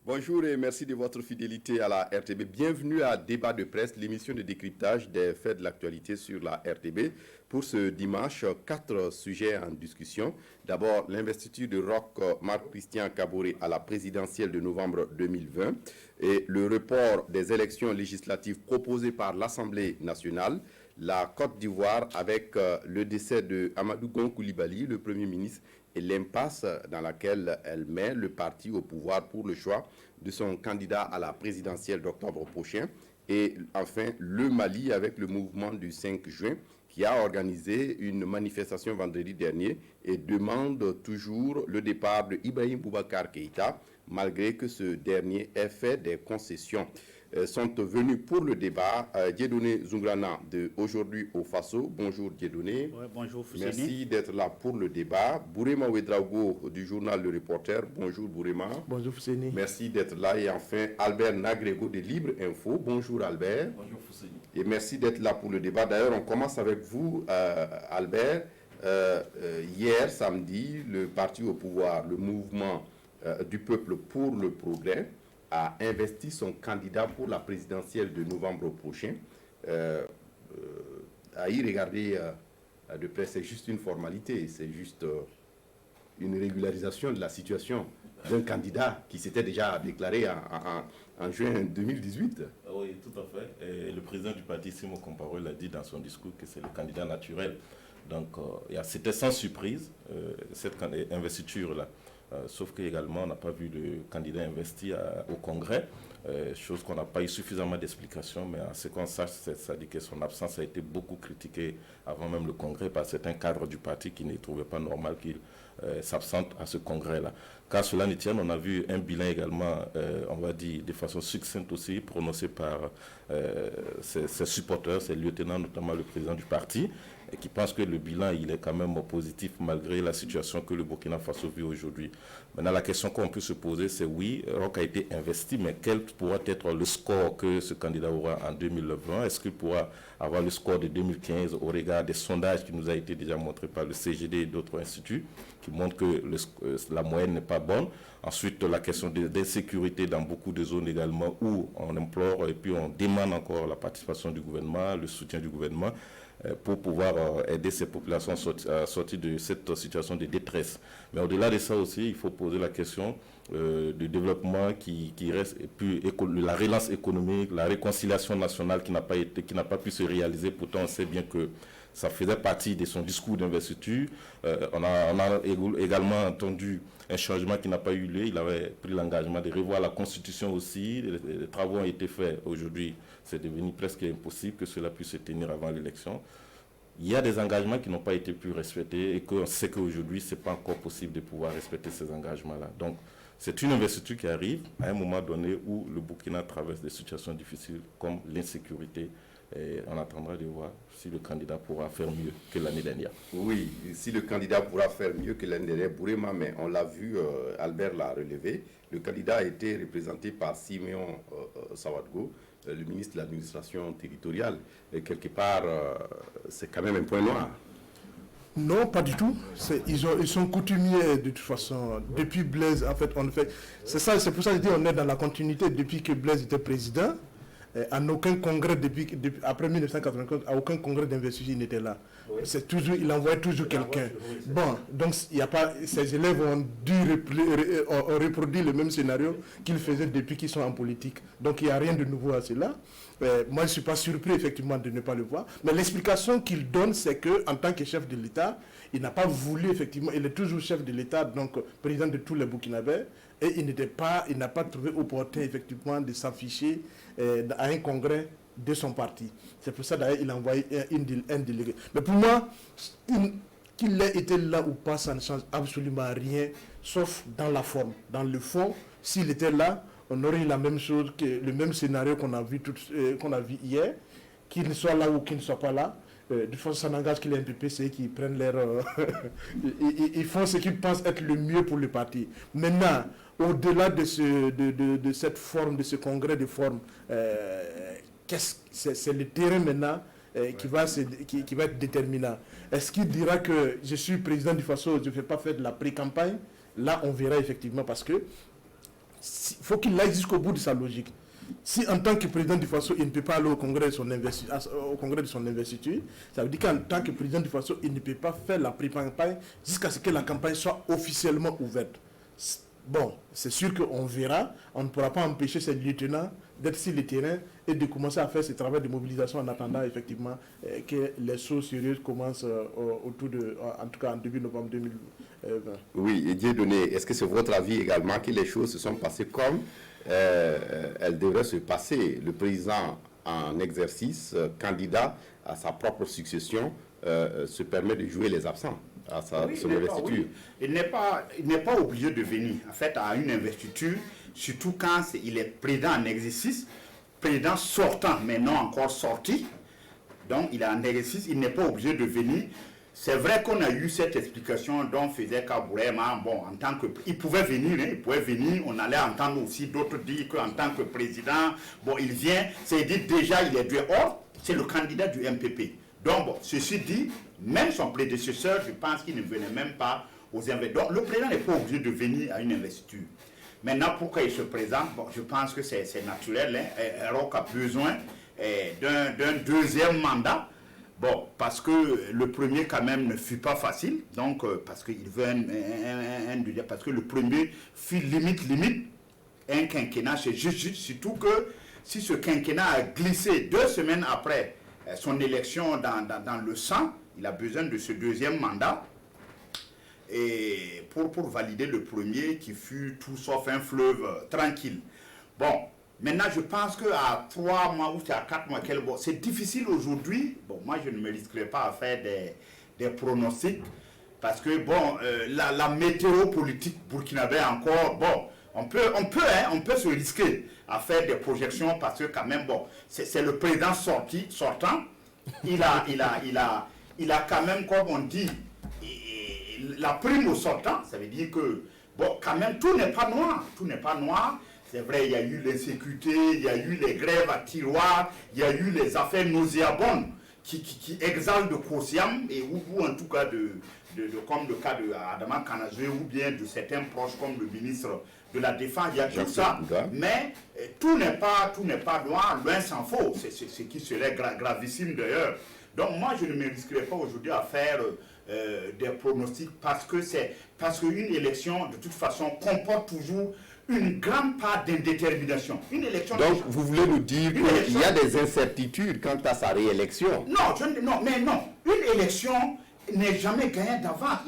Bonjour et merci de votre fidélité à la RTB. Bienvenue à Débat de presse, l'émission de décryptage des faits de l'actualité sur la RTB. Pour ce dimanche, 4 sujets en discussion. D'abord, l'investiture de Roch Marc-Christian Kaboré à la présidentielle de novembre 2020 et le report des élections législatives proposées par l'Assemblée nationale. La Côte d'Ivoire avec le décès de Amadou Gon Coulibaly, le Premier ministre, et l'impasse dans laquelle elle met le parti au pouvoir pour le choix de son candidat à la présidentielle d'octobre prochain. Et enfin, le Mali avec le mouvement du 5 juin qui a organisé une manifestation vendredi dernier et demande toujours le départ de Ibrahim Boubacar Keïta, malgré que ce dernier ait fait des concessions. Sont venus pour le débat Dieudonné Zoungrana de Aujourd'hui au Faso. Bonjour Dieudonné. Ouais, bonjour Fousseni. Merci d'être là pour le débat. Bourema Ouedraogo du journal Le Reporter. Bonjour Bourema. Bonjour Fousseni. Merci d'être là. Et enfin Albert Nagrego de Libre Info. Bonjour Albert. Bonjour Fousseni. Et merci d'être là pour le débat. D'ailleurs, on commence avec vous Albert. Hier, samedi, le parti au pouvoir, le mouvement du peuple pour le progrès, a investi son candidat pour la présidentielle de novembre prochain. À y regarder de près, c'est juste une formalité, c'est juste une régularisation de la situation d'un candidat qui s'était déjà déclaré en juin 2018. Oui, tout à fait. Et le président du parti, Simon Comparo, l'a dit dans son discours que c'est le candidat naturel. Donc, c'était sans surprise, cette investiture-là. Sauf qu'également, on n'a pas vu le candidat investi au Congrès, chose qu'on n'a pas eu suffisamment d'explications, mais à ce qu'on sache, ça dit que son absence a été beaucoup critiquée avant même le Congrès par certains cadres du parti qui ne trouvaient pas normal qu'il s'absente à ce Congrès-là. Car cela ne tienne, on a vu un bilan également, on va dire de façon succincte aussi, prononcé par ses supporters, ses lieutenants, notamment le président du parti, et qui pense que le bilan il est quand même positif malgré la situation que le Burkina Faso vit aujourd'hui. Maintenant, la question qu'on peut se poser, c'est oui, Roch a été investi, mais quel pourra être le score que ce candidat aura en 2020? Est-ce qu'il pourra avoir le score de 2015 au regard des sondages qui nous a été déjà montrés par le CGD et d'autres instituts qui montrent que la moyenne n'est pas bonne? Ensuite, la question d'insécurité dans beaucoup de zones également où on implore et puis on demande encore la participation du gouvernement, le soutien du gouvernement pour pouvoir aider ces populations à sortir de cette situation de détresse. Mais au-delà de ça aussi, il faut poser la question du développement qui reste, et puis la relance économique, la réconciliation nationale qui n'a pas pu se réaliser. Pourtant, on sait bien que ça faisait partie de son discours d'investiture. On a également entendu un changement qui n'a pas eu lieu. Il avait pris l'engagement de revoir la Constitution aussi. Les travaux ont été faits. Aujourd'hui, c'est devenu presque impossible que cela puisse se tenir avant l'élection. Il y a des engagements qui n'ont pas été plus respectés et qu'on sait qu'aujourd'hui, ce n'est pas encore possible de pouvoir respecter ces engagements-là. Donc, c'est une investiture qui arrive à un moment donné où le Burkina traverse des situations difficiles comme l'insécurité. Et on attendra de voir si le candidat pourra faire mieux que l'année dernière. Oui, si le candidat pourra faire mieux que l'année dernière, Bourema, mais on l'a vu, Albert l'a relevé, le candidat a été représenté par Simeon Sawadgo, le ministre de l'administration territoriale. Et quelque part, c'est quand même un point noir. Non, pas du tout. Ils sont coutumiers de toute façon. Depuis Blaise, en fait, c'est pour ça que je dis on est dans la continuité depuis que Blaise était président. À aucun congrès après 1995, à aucun congrès d'investiture il n'était là. Oui. Il envoyait toujours quelqu'un. Bon, donc il y a pas, ces élèves ont reproduit le même scénario qu'ils faisaient depuis qu'ils sont en politique. Donc il n'y a rien de nouveau à cela. Moi je ne suis pas surpris effectivement de ne pas le voir. Mais l'explication qu'il donne, c'est qu'en tant que chef de l'État, il n'a pas voulu effectivement, il est toujours chef de l'État, donc président de tous les Burkinabés, et il n'a pas trouvé opportun effectivement de s'afficher à un congrès de son parti. C'est pour ça d'ailleurs il a envoyé un délégué. Mais pour moi, qu'il ait été là ou pas, ça ne change absolument rien, sauf dans la forme. Dans le fond, s'il était là, on aurait eu la même chose, le même scénario qu'on a vu hier, qu'il soit là ou qu'il ne soit pas là. De toute façon, ça n'engage que les MPP, qui prennent ils font ce qu'ils pensent être le mieux pour le parti. Maintenant, au-delà de cette forme, de ce congrès de forme, c'est le terrain maintenant qui va être déterminant. Est-ce qu'il dira que je suis président du Faso, je ne vais pas faire de la pré-campagne? Là, on verra effectivement, parce que il faut qu'il aille jusqu'au bout de sa logique. Si en tant que président du FASO, il ne peut pas aller au congrès de son investiture, ça veut dire qu'en tant que président du FASO, il ne peut pas faire la pré-campagne jusqu'à ce que la campagne soit officiellement ouverte. Bon, c'est sûr qu'on verra, on ne pourra pas empêcher ces lieutenants d'être sur le terrain et de commencer à faire ce travail de mobilisation en attendant effectivement que les choses sérieuses commencent autour de, en tout cas en début novembre 2020. Oui, et Dieudonné, est-ce que c'est votre avis également que les choses se sont passées comme elles devraient se passer? Le président en exercice, candidat à sa propre succession, se permet de jouer les absents à son investiture. Oui. Il n'est pas obligé de venir en fait à une investiture, surtout quand il est président en exercice, président sortant mais non encore sorti. Donc il est en exercice, il n'est pas obligé de venir. C'est vrai qu'on a eu cette explication dont faisait Kabouréma. Bon, en tant que il pouvait venir, il pouvait venir. On allait entendre aussi d'autres dire qu'en tant que président, bon, il vient. C'est-à-dire déjà il est dehors. C'est le candidat du MPP. Donc, bon, ceci dit, même son prédécesseur, je pense qu'il ne venait même pas aux investitures. Donc, le président n'est pas obligé de venir à une investiture. Maintenant, pourquoi il se présente? Bon, je pense que c'est naturel. Hein. Roch a besoin d'un deuxième mandat. Bon, parce que le premier, quand même, ne fut pas facile. Donc, parce qu'il veut un deuxième. Parce que le premier fut limite. Un quinquennat, c'est juste. Surtout que si ce quinquennat a glissé 2 semaines après son élection dans le sang, il a besoin de ce deuxième mandat et pour valider le premier qui fut tout sauf un fleuve tranquille. Bon, maintenant je pense qu'à 3 mois ou à 4 mois, bon, c'est difficile aujourd'hui. Bon, moi je ne me risquerai pas à faire des pronostics parce que bon, la météo politique burkinabé encore, bon, on peut se risquer à faire des projections parce que quand même, bon, c'est le président sortant, il a quand même, comme on dit, la prime au sortant, ça veut dire que, bon, quand même, tout n'est pas noir, c'est vrai, il y a eu l'insécurité, il y a eu les grèves à tiroir, il y a eu les affaires nauséabondes qui exaltent de Kosiam, ou en tout cas comme le cas de Adama Kanazwe, ou bien de certains proches comme le ministre de la Défense, il y a tout ça, mais tout n'est pas noir, loin s'en faut, c'est ce qui serait gravissime d'ailleurs. Donc moi je ne me risquerai pas aujourd'hui à faire des pronostics parce qu'une élection de toute façon comporte toujours une grande part d'indétermination. Donc vous voulez nous dire qu'il y a des incertitudes quant à sa réélection? Non, une élection n'est jamais gagnée d'avance.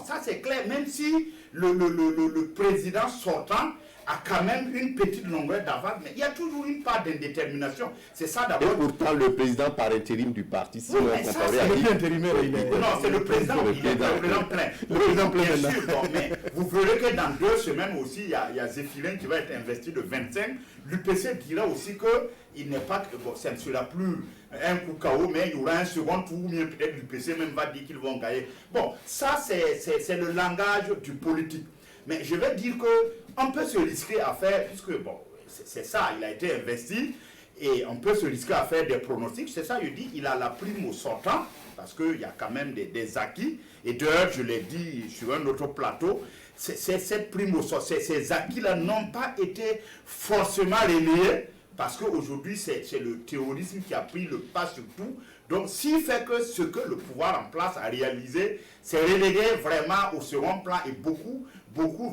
Ça c'est clair, même si le président sortant a quand même une petite longueur d'avance, mais il y a toujours une part d'indétermination. C'est ça d'abord. Et pourtant, le président par intérim du parti, si on comparait à lui intérimaire, non, c'est le président, il est le président plein. Le président plein, bien sûr, bon, mais vous verrez que dans 2 semaines aussi, il y a Zéphirin qui va être investi de 25. L'UPC dira aussi qu'il n'est pas, bon, ça ne sera plus un coup KO, mais il y aura un second tour, ou bien peut-être l'UPC même va dire qu'ils vont gagner. Bon, ça c'est le langage du politique. Mais je vais dire qu'on peut se risquer à faire, puisque bon, c'est ça, il a été investi, et on peut se risquer à faire des pronostics. C'est ça, je dis, il a la prime au sortant, parce qu'il y a quand même des acquis. Et d'ailleurs, je l'ai dit sur un autre plateau, cette prime au sortant, ces acquis-là n'ont pas été forcément relayés, parce qu'aujourd'hui, c'est le terrorisme qui a pris le pas sur tout. Donc, s'il fait que ce que le pouvoir en place a réalisé, c'est relégué vraiment au second plan et beaucoup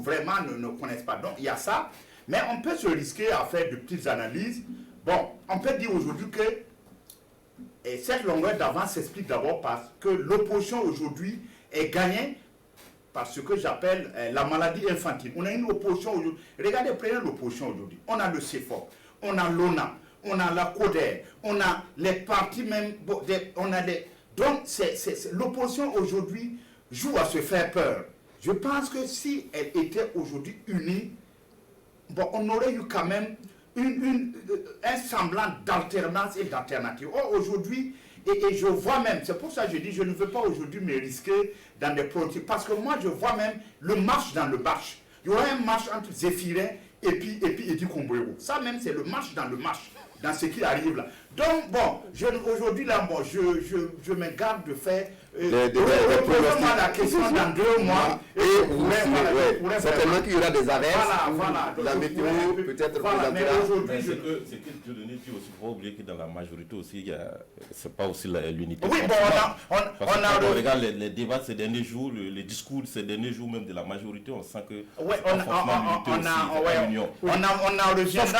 vraiment ne connaissent pas. Donc, il y a ça. Mais on peut se risquer à faire de petites analyses. Bon, on peut dire aujourd'hui que cette longueur d'avance s'explique d'abord parce que l'opposition aujourd'hui est gagnée par ce que j'appelle la maladie infantile. On a une opposition aujourd'hui. Regardez, prenez l'opposition aujourd'hui. On a le CEFOP, on a l'ONA, on a la CODER, on a les partis même, on a les... Donc, l'opposition aujourd'hui joue à se faire peur. Je pense que si elle était aujourd'hui unie, bon, on aurait eu quand même un semblant d'alternance et d'alternative. Or, aujourd'hui, et je vois même, c'est pour ça que je dis, je ne veux pas aujourd'hui me risquer dans des politiques, parce que moi, je vois même le marche dans le marche. Il y aura un marche entre Zéphirin et puis Edi Kombrero. Ça même, c'est le marche dans le marche, dans ce qui arrive là. Donc, bon, aujourd'hui, là, bon, je me garde de faire Posez-moi la question dans 2 mois. Certainement qu'il y aura des averses. La météo peut-être mais aujourd'hui, c'est que Dieudonné dit aussi, il ne faut pas oublier que dans la majorité aussi, c'est pas aussi l'unité. Oui, bon, on a regarde les débats ces derniers jours, les discours ces derniers jours même de la majorité, on sent que on a reviendra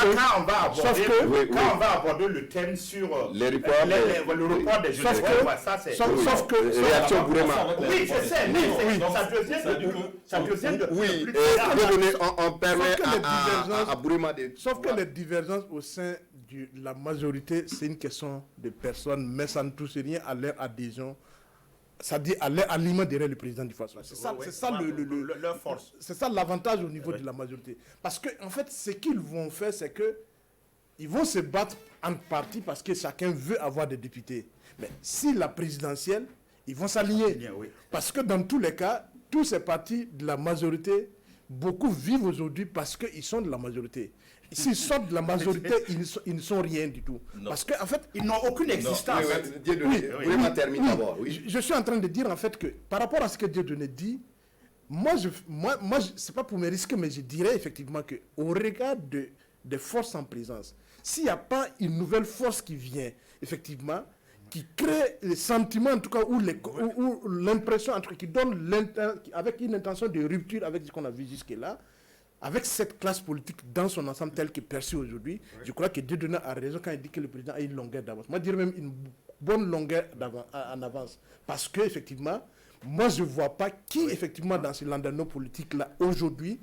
quand on va aborder le thème sur le report des jeux. Sauf que réaction Bourema. Oui, je sais, mais ça devient de plus on permet à Bourema de... Sauf que les divergences au sein de la majorité, c'est une question de personnes, mais ça ne touche rien à leur adhésion, c'est-à-dire à leur aliment derrière le président du Faso. C'est ça, leur force. C'est ça l'avantage au niveau de la majorité. Parce que en fait, ce qu'ils vont faire, c'est que ils vont se battre en partie parce que chacun veut avoir des députés. Mais si la présidentielle, ils vont s'aligner. Parce que dans tous les cas, tous ces partis de la majorité, beaucoup vivent aujourd'hui parce qu'ils sont de la majorité. S'ils sortent de la majorité, ils ne sont rien du tout. Non. Parce qu'en fait, ils n'ont aucune existence. Termine d'abord. Je suis en train de dire en fait que par rapport à ce que Dieudonné dit, moi c'est pas pour me risquer, mais je dirais effectivement qu'au regard des forces en présence, s'il n'y a pas une nouvelle force qui vient, effectivement, qui crée les sentiments, en tout cas, ou l'impression, en tout cas, qui donne avec une intention de rupture avec ce qu'on a vu jusque-là, avec cette classe politique dans son ensemble tel que perçue aujourd'hui, je crois que Dieudonné a raison quand il dit que le président a une longueur d'avance. Moi, je dirais même une bonne longueur en avance. Parce que, effectivement, moi, je ne vois pas qui, effectivement, dans ce landano politique-là, aujourd'hui,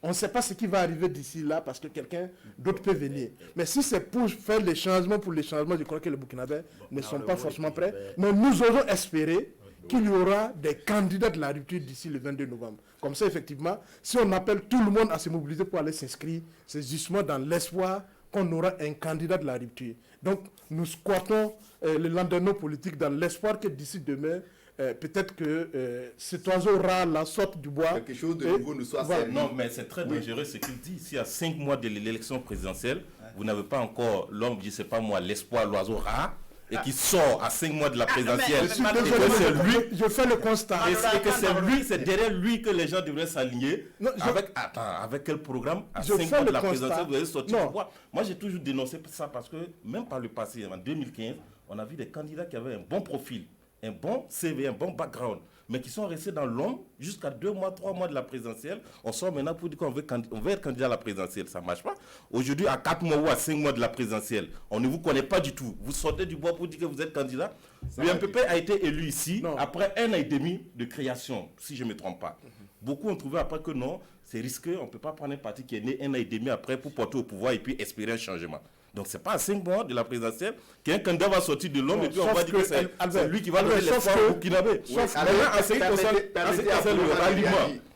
on ne sait pas ce qui va arriver d'ici là parce que quelqu'un d'autre peut venir. Mais si c'est pour faire les changements pour les changements, je crois que les Burkinabés ne sont pas forcément prêts. Mais nous osons espérer qu'il y aura des candidats de la rupture d'ici le 22 novembre. Comme ça, effectivement, si on appelle tout le monde à se mobiliser pour aller s'inscrire, c'est justement dans l'espoir qu'on aura un candidat de la rupture. Donc, nous squattons le landano politique dans l'espoir que d'ici demain, peut-être que cet oiseau rat, la sorte du bois... Quelque chose de nouveau nous soit servi. Non, mais c'est très dangereux ce qu'il dit. Si à 5 mois de l'élection présidentielle, vous n'avez pas encore l'homme, je ne sais pas moi, l'espoir, l'oiseau rat, et qui sort à 5 mois de la présidentielle, je fais le constat. Et que c'est lui, c'est derrière lui que les gens devraient s'aligner. Avec quel programme à 5 mois de la présidentielle vous allez sortir du bois? Moi, j'ai toujours dénoncé ça parce que même par le passé, en 2015, on a vu des candidats qui avaient un bon profil, un bon CV, un bon background, mais qui sont restés dans l'ombre jusqu'à 2 mois, 3 mois de la présidentielle. On sort maintenant pour dire qu'on veut être candidat à la présidentielle. Ça ne marche pas. Aujourd'hui, à 4 mois ou à 5 mois de la présidentielle, on ne vous connaît pas du tout. Vous sortez du bois pour dire que vous êtes candidat. L'UMPP a été élu ici après 1 an et demi de création, si je ne me trompe pas. Beaucoup ont trouvé après que non, c'est risqué. On ne peut pas prendre un parti qui est né 1 an et demi après pour porter au pouvoir et puis espérer un changement. Donc, ce n'est pas à 5 mois de la présidentielle qu'un candidat va sortir de l'ombre et puis on va dire que c'est lui qui va donner l'espoir au Burkinabé.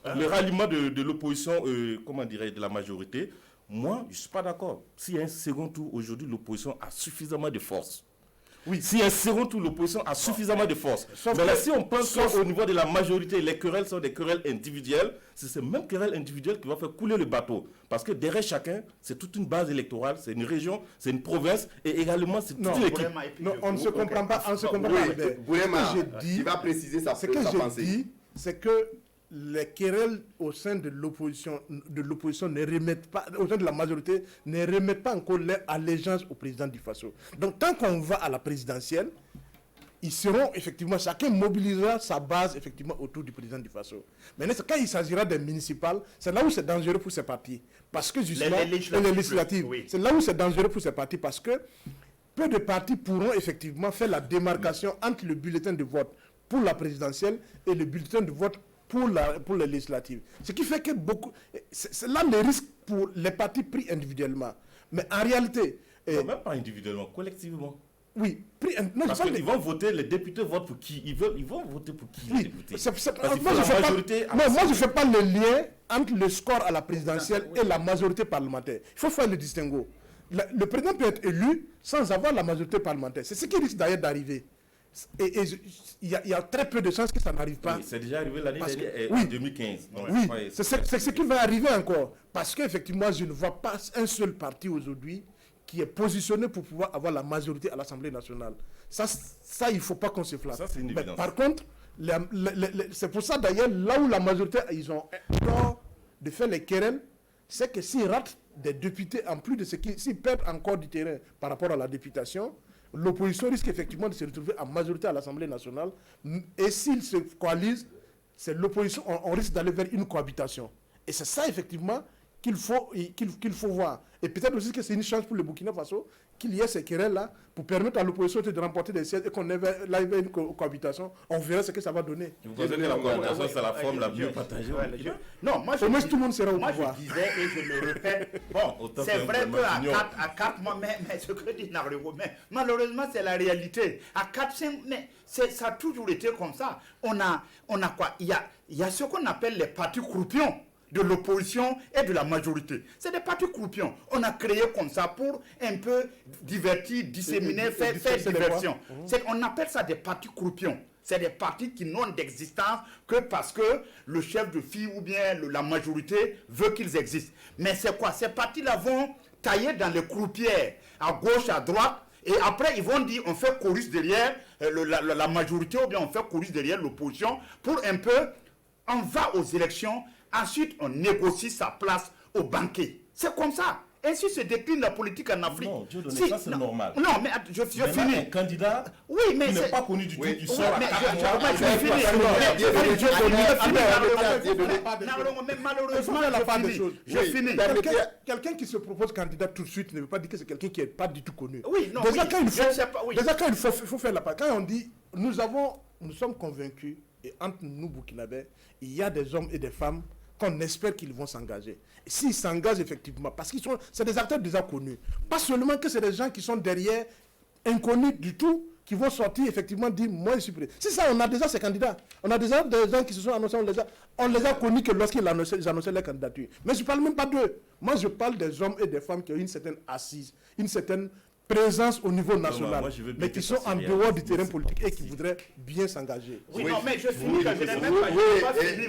Le ralliement de l'opposition, comment dirais-je, de la majorité, moi, je ne suis pas d'accord. S'il y a un second tour, aujourd'hui, l'opposition a suffisamment de force. Oui. S'il y a un second tour, l'opposition a suffisamment de force. Mais là, si on pense qu'au niveau de la majorité, les querelles sont des querelles individuelles, c'est ces mêmes querelles individuelles qui vont faire couler le bateau. Parce que derrière chacun, c'est toute une base électorale, c'est une région, c'est une province et également c'est toute l'équipe. Non, on ne se comprend pas. On se comprend pas. Bourema, il va préciser sa pensée. Ce que je dis, c'est que les querelles au sein de l'opposition ne remettent pas, au sein de la majorité, ne remettent pas encore leur allégeance au président du Faso. Donc tant qu'on va à la présidentielle, ils seront effectivement, chacun mobilisera sa base effectivement autour du président du Faso. Mais quand il s'agira des municipales, c'est là où c'est dangereux pour ces partis. Parce que justement, les législatives, c'est là où c'est dangereux pour ces partis parce que peu de partis pourront effectivement faire la démarcation entre le bulletin de vote pour la présidentielle et le bulletin de vote pour les législatives. Ce qui fait que c'est là le risque pour les partis pris individuellement. Mais en réalité... Non, même pas individuellement, collectivement. Oui. Parce qu'ils vont voter, les députés votent pour qui ils vont voter pour qui les députés. Moi, je ne fais pas le lien entre le score à la présidentielle et la majorité parlementaire. Il faut faire le distinguo. Le président peut être élu sans avoir la majorité parlementaire. C'est ce qui risque d'ailleurs d'arriver. Et il y a très peu de chances que ça n'arrive pas. Oui, c'est déjà arrivé l'année dernière, en 2015. Donc, c'est ce qui va arriver encore. Parce qu'effectivement, je ne vois pas un seul parti aujourd'hui qui est positionné pour pouvoir avoir la majorité à l'Assemblée nationale. Ça il ne faut pas qu'on se flatte. Ça, c'est une Mais évidence. par contre, c'est pour ça d'ailleurs, là où la majorité, ils ont tort de faire les querelles, c'est que s'ils ratent des députés, en plus de ce s'ils perdent encore du terrain par rapport à la députation, l'opposition risque effectivement de se retrouver en majorité à l'Assemblée nationale. Et s'ils se coalisent, c'est l'opposition, on risque d'aller vers une cohabitation. Et c'est ça effectivement qu'il faut voir. Et peut-être aussi que c'est une chance pour le Burkina Faso qu'il y ait ces querelles-là pour permettre à l'opposition de remporter des sièges et qu'on ait vers une cohabitation. On verra ce que ça va donner. Vous pensez que la cohabitation, c'est la forme la mieux partagée? Non, moi Au moins tout le monde sera au moi pouvoir. je disais et je le répète, bon, c'est vrai qu'à 4 mois, mais ce que dit Narego, mais malheureusement c'est la réalité. À 4-5, mais ça a toujours été comme ça. On a quoi? Il y a ce qu'on appelle les partis croupions de l'opposition et de la majorité. C'est des partis croupions. On a créé comme ça pour un peu divertir, disséminer, faire diversion. On appelle ça des partis croupions. C'est des partis qui n'ont d'existence que parce que le chef de file ou bien la majorité veut qu'ils existent. Mais c'est quoi? Ces partis-là vont tailler dans les croupières, à gauche, à droite, et après ils vont dire on fait chorus derrière la majorité ou bien on fait chorus derrière l'opposition pour un peu, on va aux élections. Ensuite, on négocie sa place au banquet. C'est comme ça. Ainsi se décline la politique en Afrique. Non, Dieu donné, ça c'est normal. Non, mais je finis. Un candidat qui n'est pas connu du tout, qui sort à 4 mois. Mais malheureusement, je finis. Quelqu'un qui se propose candidat tout de suite ne veut pas dire que c'est quelqu'un qui n'est pas du tout connu. Oui, non, déjà, quand il faut faut faire la part. Quand on dit, nous sommes convaincus, et entre nous, Burkinabés, il y a des hommes et des femmes qu'on espère qu'ils vont s'engager. S'ils s'engagent effectivement, parce que c'est des acteurs déjà connus. Pas seulement que c'est des gens qui sont derrière, inconnus du tout, qui vont sortir effectivement dire, moi je suis prêt. C'est ça, on a déjà ces candidats. On a déjà des gens qui se sont annoncés, on les a connus que lorsqu'ils annonçaient leur candidature. Mais je ne parle même pas d'eux. Moi je parle des hommes et des femmes qui ont une certaine assise, une certaine présence au niveau national, mais qui sont en dehors du terrain politique et qui voudraient bien s'engager. Oui, non, mais je finis, je n'ai même pas fini.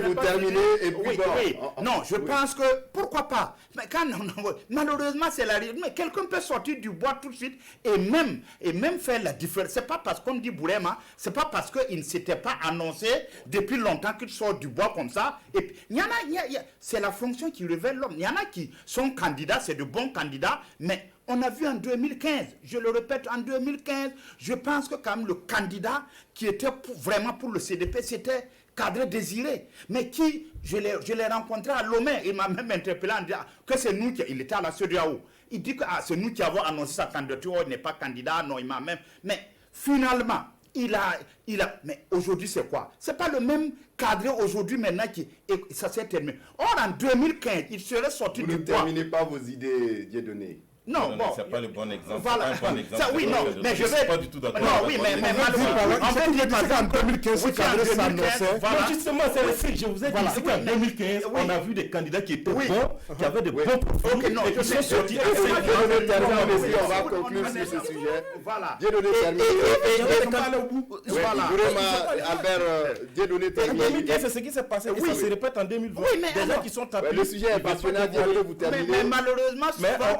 Vous terminez et puis non, je pense que, pourquoi pas? Mais quand, malheureusement, c'est la réalité. Mais quelqu'un peut sortir du bois tout de suite et même faire la différence. C'est pas parce qu'on dit Bourema, c'est pas parce qu'il ne s'était pas annoncé depuis longtemps qu'il sort du bois comme ça. Et puis, c'est la fonction qui révèle l'homme. Il y en a qui sont candidats, c'est de bons candidats, mais on a vu en 2015, je le répète, en 2015, je pense que quand même le candidat qui était vraiment pour le CDP, c'était Kadri Désiré. Mais qui, je l'ai rencontré à Lomé, il m'a même interpellé en disant que c'est nous il était à la CEDEAO. Il dit que c'est nous qui avons annoncé sa candidature, il n'est pas candidat, non, il m'a même... Mais finalement, mais aujourd'hui c'est quoi? C'est pas le même cadre aujourd'hui maintenant ça s'est terminé. Or en 2015, il serait sorti du bois. Vous ne terminez pas vos idées, Dieudonné. Non, bon. C'est pas le bon exemple. Voilà. Ça, oui, non, mais je vais. Pas du tout d'accord. Non, oui, mais en fait, il dit qu'en 2015, ce cadre s'annonçait. Justement, c'est le fait. Je vous ai dit qu'en 2015, on a vu des candidats qui étaient bons, qui avaient des bons profils, et qui sont sortis. On va conclure sur ce sujet. Voilà. Dieudonné terminé. Voilà. Albert, Dieudonné terminé. En 2015, c'est ce qui s'est passé. Et ça se répète en 2020. Des gens qui sont tapés. Le sujet est passionnant. Dieudonné, vous terminez. Mais malheureusement,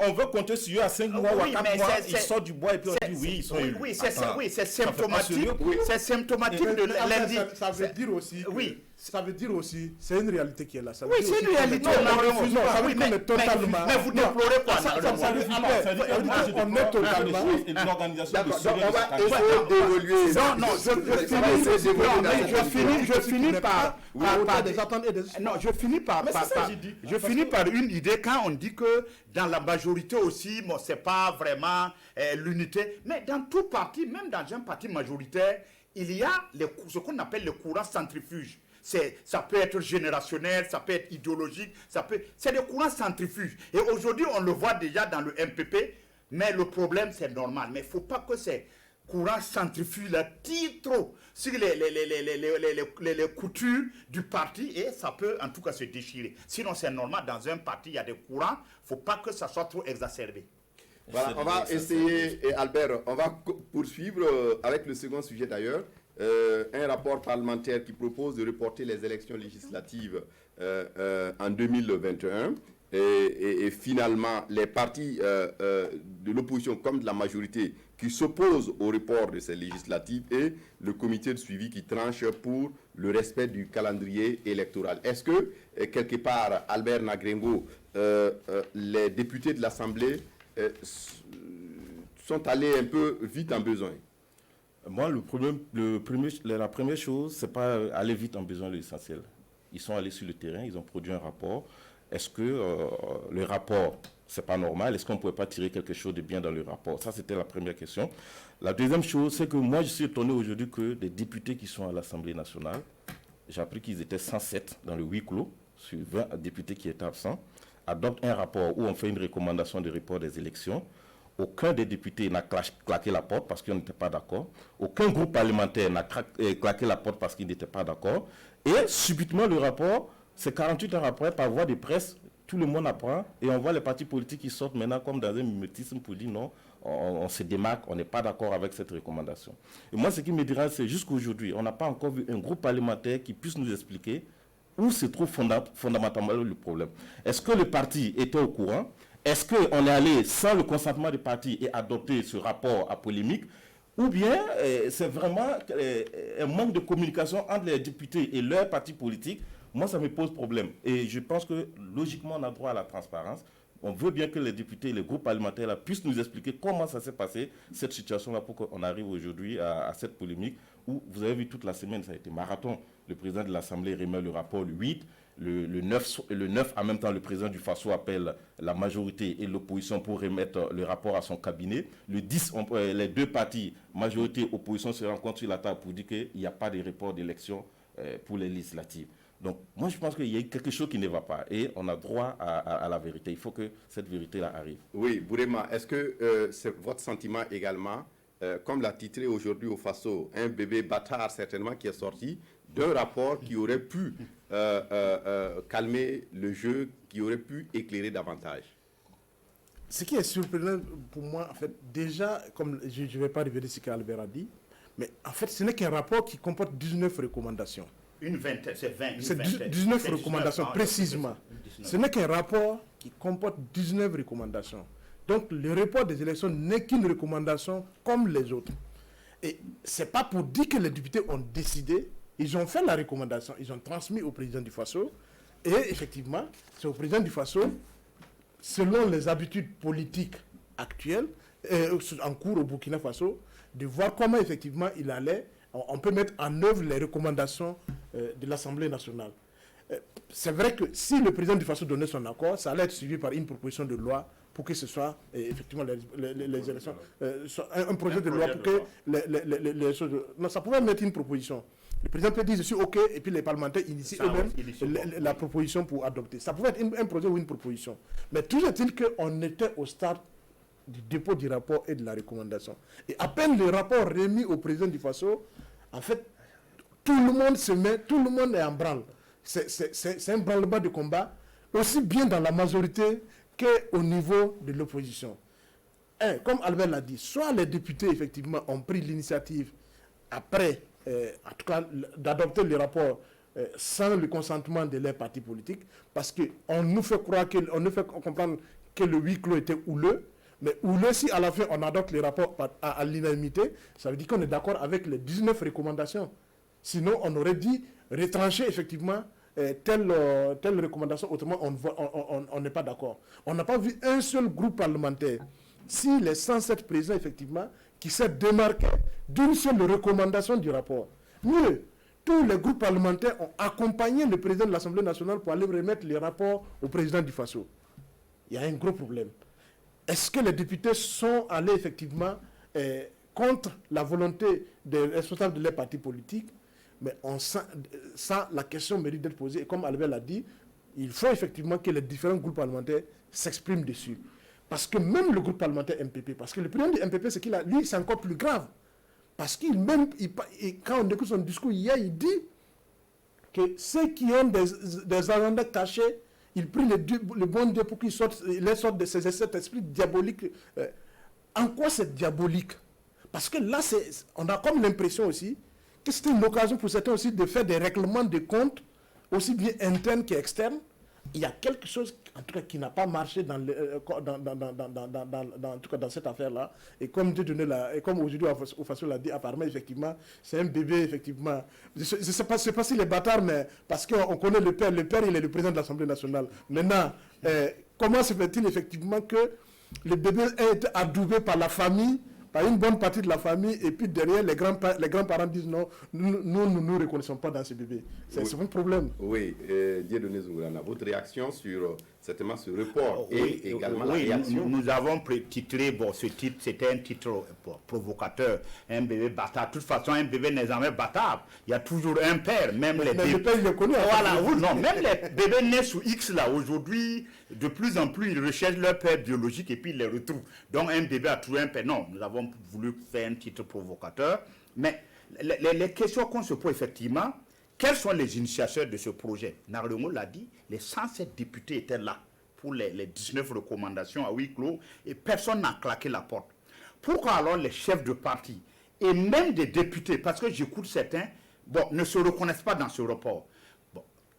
on veut compter sur eux à 5 mois ou à 4 mois, ils sortent du bois et puis on dit oui, ils sont élus. Oui, c'est symptomatique. C'est symptomatique de lundi. Ça veut dire aussi. Oui. Ça veut dire aussi, c'est une réalité qui est là. Oui, c'est une réalité. Mais vous déplorez quoi? On est totalement. On va essayer d'évoluer. Je finis par. Non, je finis par une idée quand on dit que dans la majorité aussi, bon, c'est pas vraiment l'unité. Mais dans tout parti, même dans un parti majoritaire, il y a ce qu'on appelle le courant centrifuge. Ça peut être générationnel, ça peut être idéologique, c'est des courants centrifuges. Et aujourd'hui, on le voit déjà dans le MPP, mais le problème, c'est normal. Mais il ne faut pas que ces courants centrifuges-là tirent trop sur les coutures du parti et ça peut en tout cas se déchirer. Sinon, c'est normal, dans un parti, il y a des courants, il ne faut pas que ça soit trop exacerbé. Voilà, on va essayer, et Albert, on va poursuivre avec le second sujet d'ailleurs. Un rapport parlementaire qui propose de reporter les élections législatives en 2021. et finalement les partis de l'opposition comme de la majorité qui s'opposent au report de ces législatives et le comité de suivi qui tranche pour le respect du calendrier électoral. Est-ce que, quelque part, Albert Nagrengo, les députés de l'Assemblée sont allés un peu vite en besoin? Moi, la première chose, c'est pas aller vite en besoin de l'essentiel. Ils sont allés sur le terrain, ils ont produit un rapport. Est-ce que le rapport, c'est pas normal? Est-ce qu'on ne pouvait pas tirer quelque chose de bien dans le rapport? Ça, c'était la première question. La deuxième chose, c'est que moi, je suis étonné aujourd'hui que des députés qui sont à l'Assemblée nationale, j'ai appris qu'ils étaient 107 dans le huis clos, sur 20 députés qui étaient absents, adoptent un rapport où on fait une recommandation de report des élections. Aucun des députés n'a claqué la porte parce qu'ils n'étaient pas d'accord. Aucun groupe parlementaire n'a claqué la porte parce qu'ils n'étaient pas d'accord. Et subitement, le rapport, c'est 48 heures après, par voie de presse, tout le monde apprend et on voit les partis politiques qui sortent maintenant comme dans un mimétisme pour dire non, on se démarque, on n'est pas d'accord avec cette recommandation. Et moi, ce qui me dérange, c'est jusqu'aujourd'hui, on n'a pas encore vu un groupe parlementaire qui puisse nous expliquer où se trouve fondamentalement le problème. Est-ce que le parti était au courant? Est-ce qu'on est allé sans le consentement du parti et adopter ce rapport à polémique? Ou bien c'est vraiment un manque de communication entre les députés et leurs partis politiques? Moi, ça me pose problème. Et je pense que logiquement, on a droit à la transparence. On veut bien que les députés et les groupes parlementaires là, puissent nous expliquer comment ça s'est passé, cette situation-là, pour qu'on arrive aujourd'hui à cette polémique où, vous avez vu, toute la semaine, ça a été marathon. Le président de l'Assemblée remet le rapport le 8. Le 9, en même temps, le président du FASO appelle la majorité et l'opposition pour remettre le rapport à son cabinet. Le 10, les deux partis, majorité et opposition, se rencontrent sur la table pour dire qu'il n'y a pas de report d'élection pour les législatives. Donc, moi, je pense qu'il y a quelque chose qui ne va pas et on a droit à la vérité. Il faut que cette vérité-là arrive. Oui, Bourema, est-ce que c'est votre sentiment également, comme l'a titré aujourd'hui au FASO, un bébé bâtard certainement qui est sorti d'un rapport qui aurait pu calmer le jeu, qui aurait pu éclairer davantage? Ce qui est surprenant pour moi, en fait, déjà, comme je ne vais pas revenir sur ce qu'Albert a dit, mais en fait, ce n'est qu'un rapport qui comporte 19 recommandations. Une vingtaine, c'est 20. C'est 19 recommandations, précisément. Ce n'est qu'un rapport qui comporte 19 recommandations. Donc, le report des élections n'est qu'une recommandation comme les autres. Et ce n'est pas pour dire que les députés ont décidé, ils ont fait la recommandation, ils ont transmis au président du FASO. Et effectivement, c'est au président du FASO, selon les habitudes politiques actuelles, en cours au Burkina Faso, de voir comment effectivement il allait, on peut mettre en œuvre les recommandations de l'Assemblée nationale. C'est vrai que si le président du FASO donnait son accord, ça allait être suivi par une proposition de loi pour que ce soit effectivement les élections, un projet de loi pour que les choses... Non, ça pouvait mettre une proposition. Le président peut dire je suis OK et puis les parlementaires initient eux-mêmes la proposition pour adopter. Ça pouvait être un projet ou une proposition. Mais toujours est-il qu'on était au stade du dépôt du rapport et de la recommandation. Et à peine le rapport remis au président du FASO, en fait, tout le monde est en branle. C'est un branle-bas de combat, aussi bien dans la majorité qu'au niveau de l'opposition. Comme Albert l'a dit, soit les députés, effectivement, ont pris l'initiative après, en tout cas, d'adopter le rapport sans le consentement de leurs partis politiques, parce qu'on nous fait croire, on nous fait comprendre que le huis clos était houleux, mais houleux, si à la fin on adopte le rapport à l'unanimité, ça veut dire qu'on est d'accord avec les 19 recommandations. Sinon, on aurait dit retrancher effectivement telle recommandation, autrement on n'est pas d'accord. On n'a pas vu un seul groupe parlementaire, si les 107 présents effectivement, qui s'est démarqué d'une seule recommandation du rapport. Mieux, tous les groupes parlementaires ont accompagné le président de l'Assemblée nationale pour aller remettre les rapports au président du FASO. Il y a un gros problème. Est-ce que les députés sont allés effectivement contre la volonté des responsables de leurs partis politiques? Mais ça, la question mérite d'être posée. Et comme Albert l'a dit, il faut effectivement que les différents groupes parlementaires s'expriment dessus. Parce que même le groupe parlementaire MPP, parce que le président du MPP, c'est qu'il a, lui, c'est encore plus grave. Parce qu'il même, quand on écoute son discours hier, il dit que ceux qui ont des agendas cachés, il prie le bon Dieu pour qu'ils sortent de cet esprit diabolique. En quoi c'est diabolique? Parce que là, on a comme l'impression aussi que c'était une occasion pour certains aussi de faire des règlements de comptes, aussi bien internes qu'externes, il y a quelque chose, en tout cas, qui n'a pas marché en tout cas, dans cette affaire-là. Et comme aujourd'hui, Ofasso l'a dit, apparemment, effectivement, c'est un bébé, effectivement. Je ne sais pas si les bâtards, mais parce qu'on connaît le père. Le père, il est le président de l'Assemblée nationale. Maintenant, comment se fait-il, effectivement, que le bébé ait été adoubé par la famille, par une bonne partie de la famille, et puis derrière, les grands-parents disent non, nous ne reconnaissons pas dans ce bébé. C'est un problème. Oui, Dieudonné Zungourana, votre réaction sur certainement ce report et également la réaction. Nous avons titré, ce titre, c'était un titre provocateur, un bébé bâtard. De toute façon, un bébé n'est jamais bâtard. Il y a toujours un père, même les bébés. Le père, il est connu. Voilà, oui, non, même les bébés nés sous X, là, aujourd'hui, de plus en plus, ils recherchent leur père biologique et puis ils les retrouvent. Donc, un bébé a trouvé un père. Non, nous avons voulu faire un titre provocateur. Mais les questions qu'on se pose, effectivement, quels sont les initiateurs de ce projet? Narumo l'a dit, les 107 députés étaient là pour les 19 recommandations à huis clos et personne n'a claqué la porte. Pourquoi alors les chefs de parti et même des députés, parce que j'écoute certains, ne se reconnaissent pas dans ce report?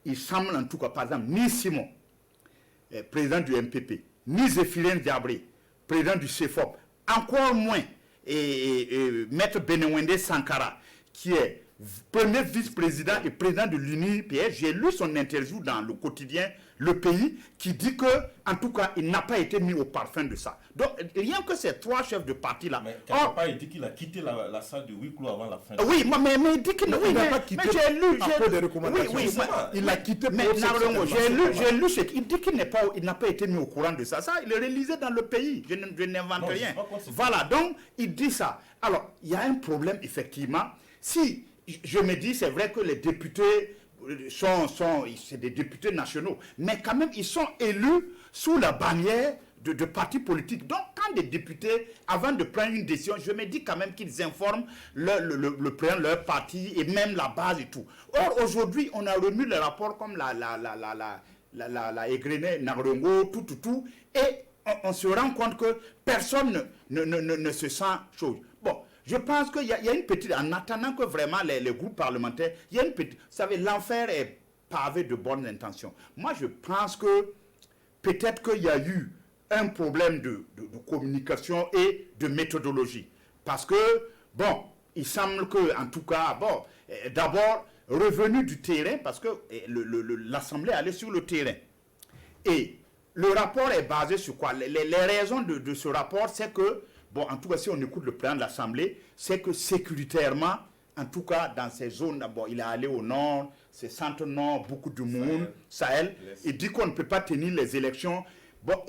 Il semble en tout cas, par exemple, ni Simon, président du MPP, ni Zéphirin Diabré, président du CEFOP, encore moins Maître Benewende Sankara, qui est premier vice-président et président de l'UNIPS. J'ai lu son interview dans le quotidien Le Pays, qui dit que, en tout cas, il n'a pas été mis au parfum de ça. Donc, rien que ces trois chefs de parti-là. Mais quelque part, il dit qu'il a quitté la salle de huis clos avant la fin. Oui, mais il dit qu'il n'a pas quitté. Mais j'ai lu. Des recommandations. Oui, il a quitté. Mais j'ai lu ce qu'il dit qu'il n'a pas été mis au courant de ça. Ça, il est réalisé dans Le Pays. Je n'invente rien. Voilà, donc, il dit ça. Alors, il y a un problème, effectivement. Si je me dis, c'est vrai que les députés c'est des députés nationaux, mais quand même, ils sont élus sous la bannière de partis politiques. Donc, quand des députés, avant de prendre une décision, je me dis quand même qu'ils informent le président de leur parti et même la base et tout. Or, aujourd'hui, on a remis le rapport comme la égrenée Narongo, tout, et on se rend compte que personne ne se sent chose. Bon, je pense qu'il y a une petite, en attendant que vraiment les groupes parlementaires, il y a une petite, vous savez, l'enfer est pavé de bonnes intentions. Moi, je pense que peut-être qu'il y a eu un problème de communication et de méthodologie. Parce que, il semble que, en tout cas, d'abord, revenu du terrain, parce que l'Assemblée allait sur le terrain. Et le rapport est basé sur quoi? Les raisons de ce rapport, c'est que, en tout cas, si on écoute le président de l'Assemblée, c'est que sécuritairement, en tout cas, dans ces zones, il est allé au nord, c'est centre-nord, beaucoup de monde, Sahel. Il dit qu'on ne peut pas tenir les élections.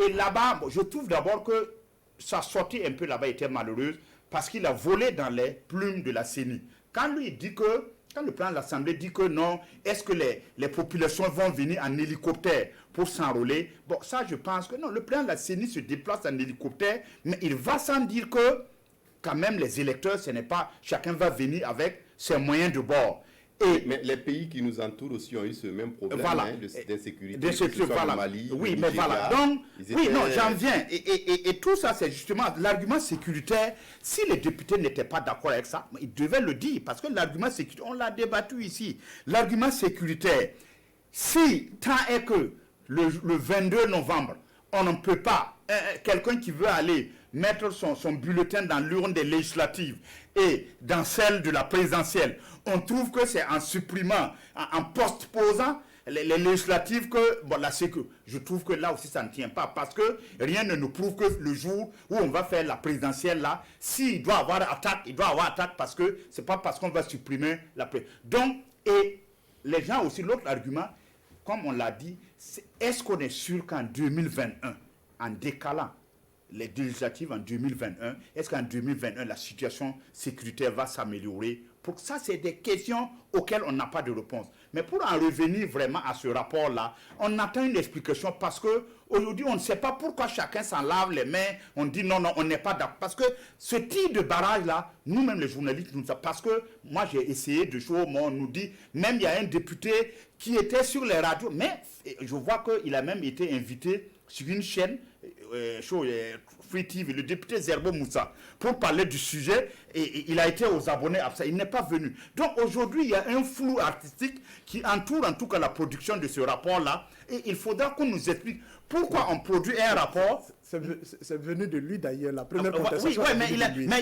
Et là-bas, je trouve d'abord que sa sortie un peu là-bas était malheureuse parce qu'il a volé dans les plumes de la CENI. Quand le président de l'Assemblée dit que non, est-ce que les populations vont venir en hélicoptère pour s'enrôler? Ça, je pense que non. Le président de la CENI se déplace en hélicoptère, mais il va sans dire que, quand même, les électeurs, ce n'est pas... Chacun va venir avec ses moyens de bord. Mais les pays qui nous entourent aussi ont eu ce même problème d'insécurité. Voilà. Mali, oui, mais voilà. Donc, j'en viens. Et tout ça, c'est justement l'argument sécuritaire. Si les députés n'étaient pas d'accord avec ça, ils devaient le dire. Parce que l'argument sécuritaire, on l'a débattu ici. L'argument sécuritaire, si tant est que le 22 novembre, on ne peut pas, quelqu'un qui veut aller mettre son bulletin dans l'urne des législatives et dans celle de la présidentielle, on trouve que c'est en supprimant, en postposant les législatives que, je trouve que là aussi ça ne tient pas, parce que rien ne nous prouve que le jour où on va faire la présidentielle là, s'il doit avoir attaque, il doit avoir attaque parce que c'est pas parce qu'on va supprimer la présidentielle. Donc, et les gens aussi, l'autre argument, comme on l'a dit, est-ce qu'on est sûr qu'en 2021, en décalant les législatives en 2021, est-ce qu'en 2021, la situation sécuritaire va s'améliorer? Pour ça, c'est des questions auxquelles on n'a pas de réponse. Mais pour en revenir vraiment à ce rapport-là, on attend une explication parce qu'aujourd'hui, on ne sait pas pourquoi chacun s'en lave les mains. On dit non, on n'est pas d'accord. Parce que ce type de barrage-là, nous-mêmes les journalistes, parce que moi j'ai essayé de jouer, on nous dit, même il y a un député qui était sur les radios, mais je vois qu'il a même été invité sur une chaîne Free TV, le député Zerbo Moussa, pour parler du sujet, et il a été aux abonnés absents, il n'est pas venu. Donc aujourd'hui, il y a un flou artistique qui entoure en tout cas la production de ce rapport-là, et il faudra qu'on nous explique pourquoi on produit un rapport. C'est venu de lui d'ailleurs, la première contestation. Oui, mais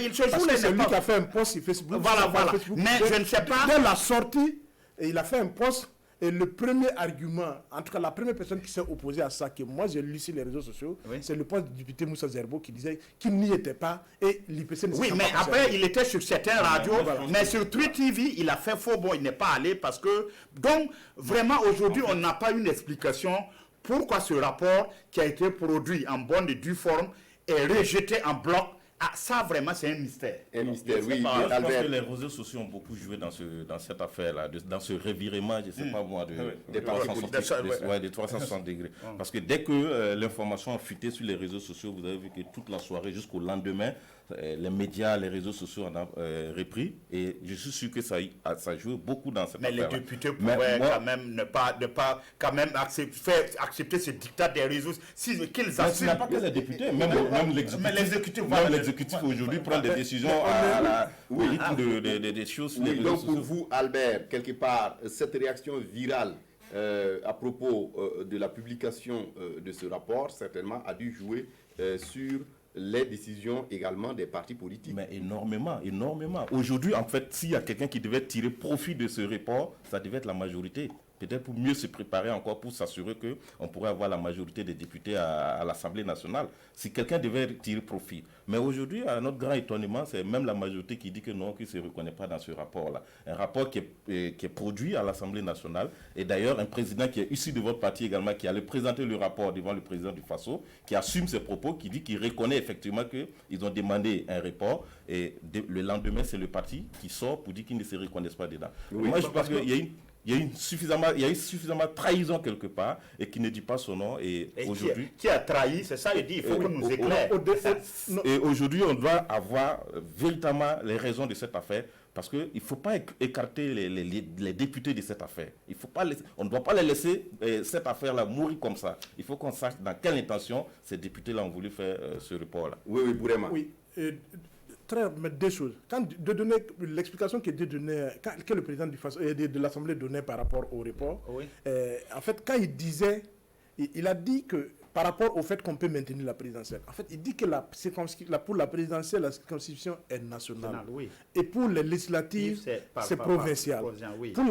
il se joue les c'est lui qui a fait un post sur Facebook. Voilà. Mais je ne sais pas. Dès la sortie, et il a fait un post. Et le premier argument, en tout cas la première personne qui s'est opposée à ça, que moi j'ai lu sur les réseaux sociaux, c'est le poste du député Moussa Zerbo qui disait qu'il n'y était pas et l'IPC ne s'est pas. Oui, mais après il était sur certaines radios, mais sur Free TV, il a fait faux bon, il n'est pas allé parce que. Donc, vraiment aujourd'hui, on n'a pas une explication pourquoi ce rapport qui a été produit en bonne et due forme est rejeté en bloc. Ah, ça vraiment c'est un mystère. Un mystère, oui. Je pense que les réseaux sociaux ont beaucoup joué dans cette affaire-là, dans ce revirement, je ne sais pas moi, des 360 degrés. Parce que dès que l'information a fuité sur les réseaux sociaux, vous avez vu que toute la soirée jusqu'au lendemain, les médias, les réseaux sociaux en ont repris. Et je suis sûr que ça joue beaucoup dans cette affaire. Mais les députés pourraient quand même ne pas quand même accepter ce dictat des réseaux. Qu'ils assument. Ce n'est pas que les députés, même l'exécutif aujourd'hui prend des décisions au rythme des choses. Oui, donc pour vous, Albert, quelque part, cette réaction virale à propos de la publication de ce rapport, certainement, a dû jouer sur les décisions également des partis politiques. Mais énormément. Aujourd'hui, en fait, s'il y a quelqu'un qui devait tirer profit de ce report, ça devait être la majorité. Peut-être pour mieux se préparer encore, pour s'assurer qu'on pourrait avoir la majorité des députés à l'Assemblée nationale. Si quelqu'un devait tirer profit. Mais aujourd'hui, à notre grand étonnement, c'est même la majorité qui dit que non, qu'il ne se reconnaît pas dans ce rapport-là. Un rapport qui est produit à l'Assemblée nationale. Et d'ailleurs, un président qui est issu de votre parti également, qui allait présenter le rapport devant le président du FASO, qui assume ses propos, qui dit qu'il reconnaît effectivement qu'ils ont demandé un report. Et le lendemain, c'est le parti qui sort pour dire qu'ils ne se reconnaissent pas dedans. Oui, moi, je pense qu'il y a eu suffisamment de trahison quelque part et qui ne dit pas son nom. Et aujourd'hui, qui a trahi, c'est ça, il dit, il faut qu'on nous éclaire. Et aujourd'hui, on doit avoir véritablement les raisons de cette affaire, parce qu'il ne faut pas écarter les députés de cette affaire. On ne doit pas les laisser cette affaire-là mourir comme ça. Il faut qu'on sache dans quelle intention ces députés-là ont voulu faire ce report-là. Oui, Bourema. Oui. Mais deux choses. De donner l'explication que le président de l'Assemblée donnait par rapport au report, en fait, quand il disait, il a dit que par rapport au fait qu'on peut maintenir la présidentielle, en fait, il dit que pour la présidentielle, la circonscription est nationale. Et pour les législatives, c'est provincial. Pour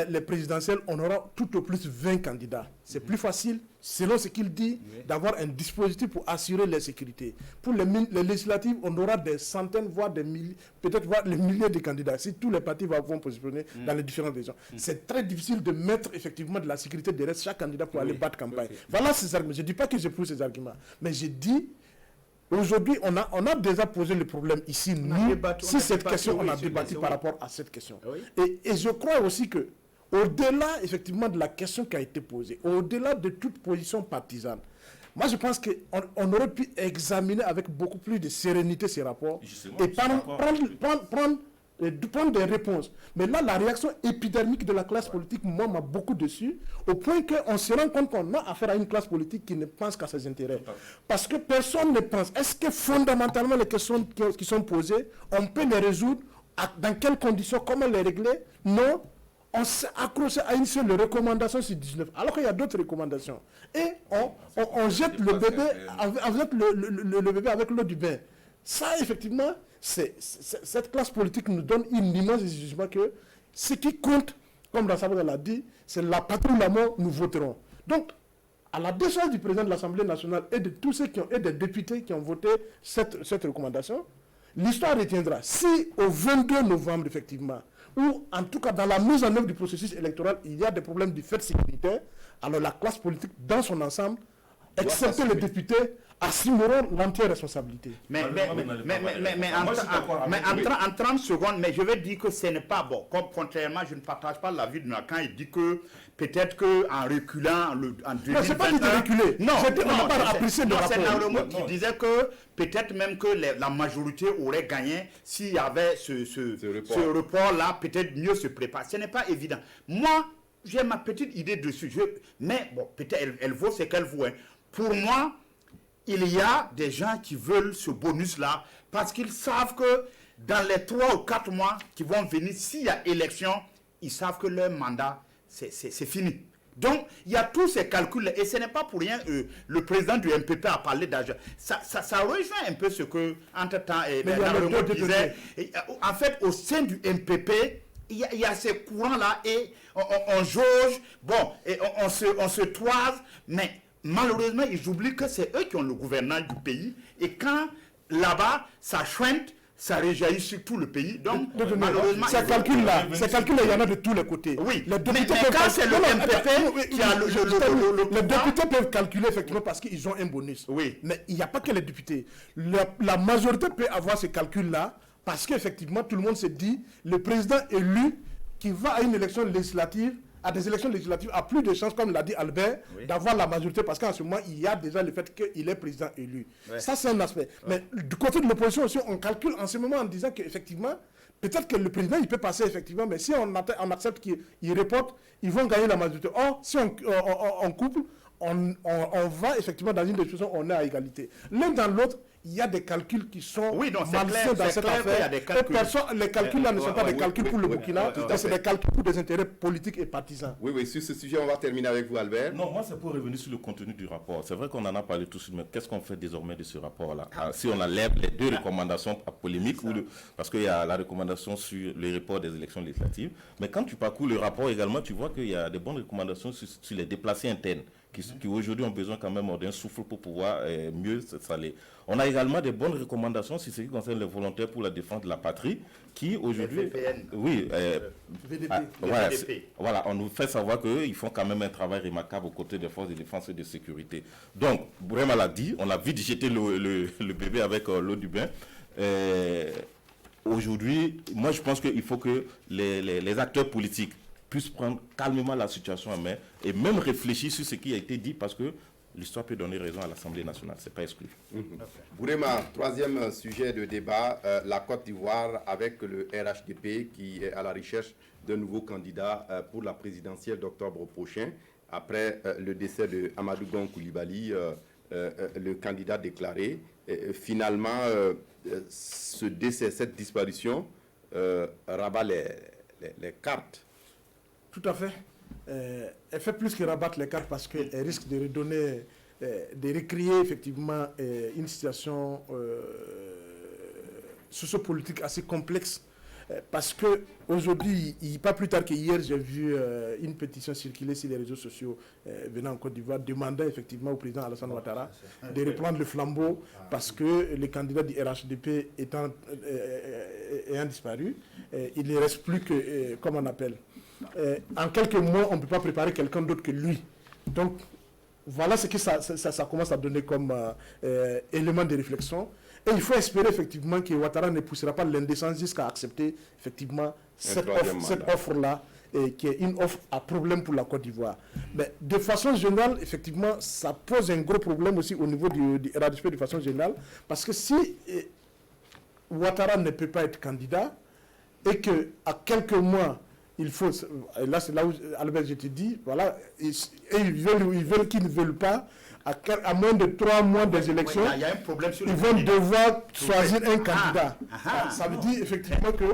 les présidentielles, on aura tout au plus 20 candidats. C'est plus facile, selon ce qu'il dit, d'avoir un dispositif pour assurer la sécurité. Pour les législatives, on aura des centaines, voire des milliers, peut-être voire les milliers de candidats, si tous les partis vont positionner dans les différentes régions. C'est très difficile de mettre effectivement de la sécurité derrière chaque candidat pour aller battre campagne. Voilà ces arguments. Je ne dis pas que je prouve ces arguments, mais je dis, aujourd'hui, on a déjà posé le problème ici, si cette question, on a débattu par rapport à cette question. Et je crois aussi que, au-delà, effectivement, de la question qui a été posée, au-delà de toute position partisane, moi, je pense qu'on aurait pu examiner avec beaucoup plus de sérénité ces rapports et prendre des réponses. Mais là, la réaction épidermique de la classe politique, moi, m'a beaucoup déçu, au point qu'on se rend compte qu'on a affaire à une classe politique qui ne pense qu'à ses intérêts. Parce que personne ne pense. Est-ce que fondamentalement, les questions qui sont posées, on peut les résoudre? Dans quelles conditions? Comment les régler? Non. On s'est accroché à une seule recommandation sur 19, alors qu'il y a d'autres recommandations. Et on jette le bébé avec l'eau du bain. Ça, effectivement, cette classe politique nous donne une image de jugement que ce qui compte, comme l'Assemblée l'a dit, c'est la patrie ou la mort, nous voterons. Donc, à la décharge du président de l'Assemblée nationale et de tous ceux et des députés qui ont voté cette recommandation, l'histoire retiendra. Si au 22 novembre, effectivement, ou en tout cas dans la mise en œuvre du processus électoral, il y a des problèmes du fait sécuritaire, alors la classe politique dans son ensemble, excepté les députés, assumeront l'entière responsabilité. Mais en 30 secondes, mais je vais dire que ce n'est pas bon. Contrairement, je ne partage pas l'avis de Nakan. Il dit que peut-être qu'en reculant en 2021... Non, c'est pas dit de reculer. Non, on n'a pas apprécié le rapport. C'est Narumo qui disait que peut-être même que la majorité aurait gagné s'il y avait ce report-là, peut-être mieux se préparer. Ce n'est pas évident. Moi, j'ai ma petite idée dessus. Mais bon, peut-être elle vaut ce qu'elle vaut. Pour moi, il y a des gens qui veulent ce bonus-là parce qu'ils savent que dans les 3 ou 4 mois qui vont venir, s'il y a élection, ils savent que leur mandat, c'est fini. Donc, il y a tous ces calculs, et ce n'est pas pour rien le président du MPP a parlé d'argent. Ça rejoint un peu ce que, entre-temps, disait. En fait, au sein du MPP, il y a ces courants-là, et on jauge, bon, et on se toise, mais malheureusement, ils oublient que c'est eux qui ont le gouvernement du pays, et quand là-bas, ça chouette, ça réjaillit sur tout le pays. Donc, malheureusement... Ces calculs-là, il y en a de tous les côtés. Oui, mais quand c'est le MPP qui a les députés peuvent calculer effectivement parce qu'ils ont un bonus. Oui. Mais il n'y a pas que les députés. La majorité peut avoir ces calculs-là parce qu'effectivement, tout le monde se dit, le président élu qui va à une élection législative, à des élections législatives, a plus de chances, comme l'a dit Albert, d'avoir la majorité, parce qu'en ce moment, il y a déjà le fait qu'il est président élu. Ouais. Ça, c'est un aspect. Ouais. Mais du côté de l'opposition aussi, on calcule en ce moment en disant qu'effectivement, peut-être que le président, il peut passer effectivement, mais si on accepte qu'il reporte, ils vont gagner la majorité. Or, si on couple, on va effectivement dans une situation où on est à égalité. L'un dans l'autre, il y a des calculs qui sont malsains dans cette affaire. Les calculs là ne sont pas des calculs pour le Burkina, c'est des calculs pour des intérêts politiques et partisans. Oui, sur ce sujet, on va terminer avec vous, Albert. Non, moi, c'est pour revenir sur le contenu du rapport. C'est vrai qu'on en a parlé tout de suite, mais qu'est-ce qu'on fait désormais de ce rapport-là? Si on enlève les 2 recommandations polémiques, parce qu'il y a la recommandation sur le report des élections législatives, mais quand tu parcours le rapport également, tu vois qu'il y a des bonnes recommandations sur les déplacés internes, qui aujourd'hui ont besoin quand même d'un souffle pour pouvoir mieux s'aller. On a également des bonnes recommandations sur ce qui concerne les volontaires pour la défense de la patrie, qui aujourd'hui... Oui, voilà, on nous fait savoir qu'ils font quand même un travail remarquable aux côtés des forces de défense et de sécurité. Donc, Bourema l'a dit, on a vite jeté le bébé avec l'eau du bain. Aujourd'hui, moi je pense qu'il faut que les acteurs politiques puissent prendre calmement la situation en main et même réfléchir sur ce qui a été dit, parce que l'histoire peut donner raison à l'Assemblée nationale, ce n'est pas exclu. Bourema, 3e sujet de débat, la Côte d'Ivoire avec le RHDP qui est à la recherche d'un nouveau candidat pour la présidentielle d'octobre prochain. Après le décès de Amadou Gon Coulibaly, le candidat déclaré, finalement, ce décès, cette disparition rabat les cartes. Tout à fait. Elle fait plus que rabattre les cartes parce qu'elle risque de redonner, de recréer effectivement une situation sociopolitique assez complexe. Parce qu'aujourd'hui, pas plus tard qu'hier, j'ai vu une pétition circuler sur les réseaux sociaux venant en Côte d'Ivoire, demandant effectivement au président Alassane Ouattara de reprendre le flambeau parce que les candidats du RHDP ayant disparu, il ne reste plus que, comment on appelle, en quelques mois, on ne peut pas préparer quelqu'un d'autre que lui. Donc, voilà ce que ça commence à donner comme élément de réflexion. Et il faut espérer effectivement que Ouattara ne poussera pas l'indécence jusqu'à accepter effectivement cette offre-là, qui est une offre à problème pour la Côte d'Ivoire. Mais de façon générale, effectivement, ça pose un gros problème aussi au niveau du RHDP de façon générale, parce que si Ouattara ne peut pas être candidat, et qu'à quelques mois, il faut, là c'est là où Albert je te dis, voilà, ils veulent qu'ils ne veulent pas, à moins de 3 mois des élections, il y a un problème sur ils vont devoir choisir un candidat. Ça veut dire effectivement que...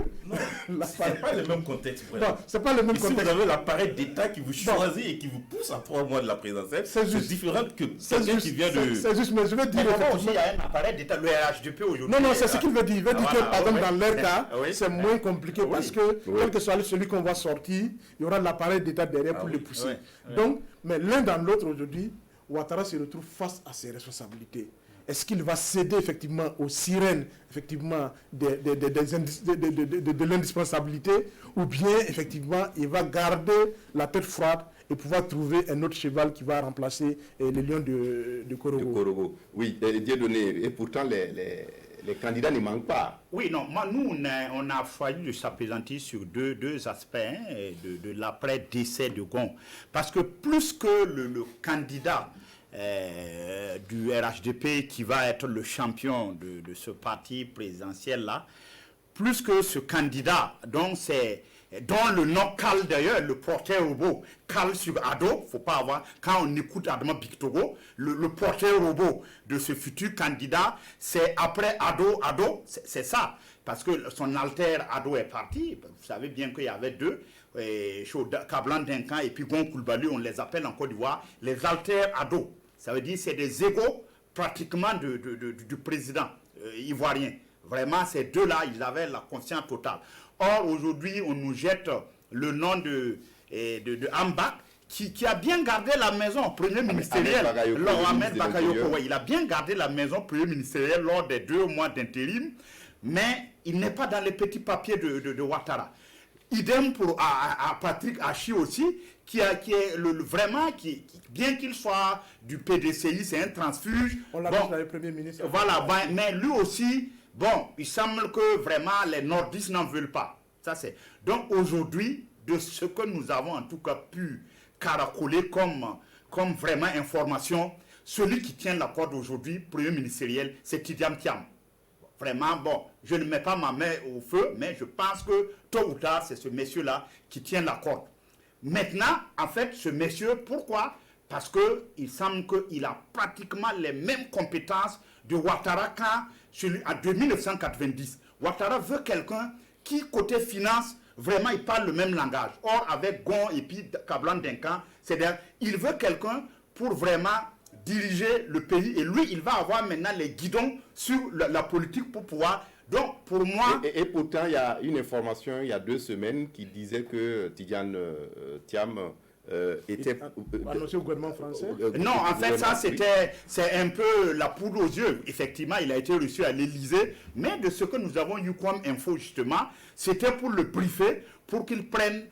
Ce n'est pas le même contexte. Non, c'est pas le même contexte. Si vous avez l'appareil d'État qui vous choisit et qui vous pousse à 3 mois de la présidentielle, c'est différent que quelqu'un qui vient de... C'est juste, mais je veux dire... aussi, il y a un appareil d'État, le RHDP aujourd'hui. Non, c'est ce qu'il veut dire. Il veut dire que, par exemple, dans leur cas, c'est moins compliqué parce que, quel que soit celui qu'on va sortir, il y aura l'appareil d'État derrière pour le pousser. Donc, mais l'un dans l'autre aujourd'hui, Ouattara se retrouve face à ses responsabilités. Est-ce qu'il va céder effectivement aux sirènes effectivement de l'indispensabilité, ou bien effectivement il va garder la tête froide et pouvoir trouver un autre cheval qui va remplacer les lions de Korogo. Oui, Dieudonné, et pourtant les candidats ne manquent pas. Oui, non, nous on a failli de s'appesantir sur deux aspects de l'après-décès de Gon. Parce que plus que le candidat du RHDP qui va être le champion de ce parti présidentiel-là, plus que ce candidat, donc c'est dont le nom cale d'ailleurs, le porteur robot cale sur Ado, faut pas avoir, quand on écoute Adama Bictogo, le porteur robot de ce futur candidat, c'est après Ado, c'est ça, parce que son alter Ado est parti, vous savez bien qu'il y avait deux, Kablan Denkan et puis Gon Koulibaly, on les appelle en Côte d'Ivoire, les alters Ado, ça veut dire c'est des égaux pratiquement du président ivoirien. Vraiment, ces deux-là, ils avaient la conscience totale. Or, aujourd'hui, on nous jette le nom de Ambak, qui a bien gardé la maison premier ministériel. Ahmed Bakayoko, il a bien gardé la maison premier ministériel lors des 2 mois d'intérim, mais il n'est pas dans les petits papiers de Ouattara. Idem pour Patrick Hachi aussi, qui est vraiment, bien qu'il soit du PDCI, c'est un transfuge. On l'a vu dans le Premier ministre. Voilà, mais lui aussi, bon, il semble que vraiment les nordistes n'en veulent pas. Ça c'est. Donc aujourd'hui, de ce que nous avons en tout cas pu caracoler comme vraiment information, celui qui tient la corde aujourd'hui, premier ministériel, c'est Tidiane Thiam. Vraiment, bon, je ne mets pas ma main au feu, mais je pense que tôt ou tard, c'est ce monsieur-là qui tient la corde. Maintenant, en fait, ce monsieur, pourquoi? Parce qu'il semble qu'il a pratiquement les mêmes compétences de Ouattara en 1990. Ouattara veut quelqu'un qui, côté finance, vraiment, il parle le même langage. Or, avec Gon et puis Kablan Denkan, c'est-à-dire, il veut quelqu'un pour vraiment diriger le pays. Et lui, il va avoir maintenant les guidons sur la politique pour pouvoir... Donc, pour moi... Et pourtant, il y a une information, il y a 2 semaines, qui disait que Tidiane Thiam était... annoncé au gouvernement français. Non, en fait, ça, c'est un peu la poudre aux yeux. Effectivement, il a été reçu à l'Élysée. Mais de ce que nous avons eu comme info, justement, c'était pour le briefer, pour qu'il prenne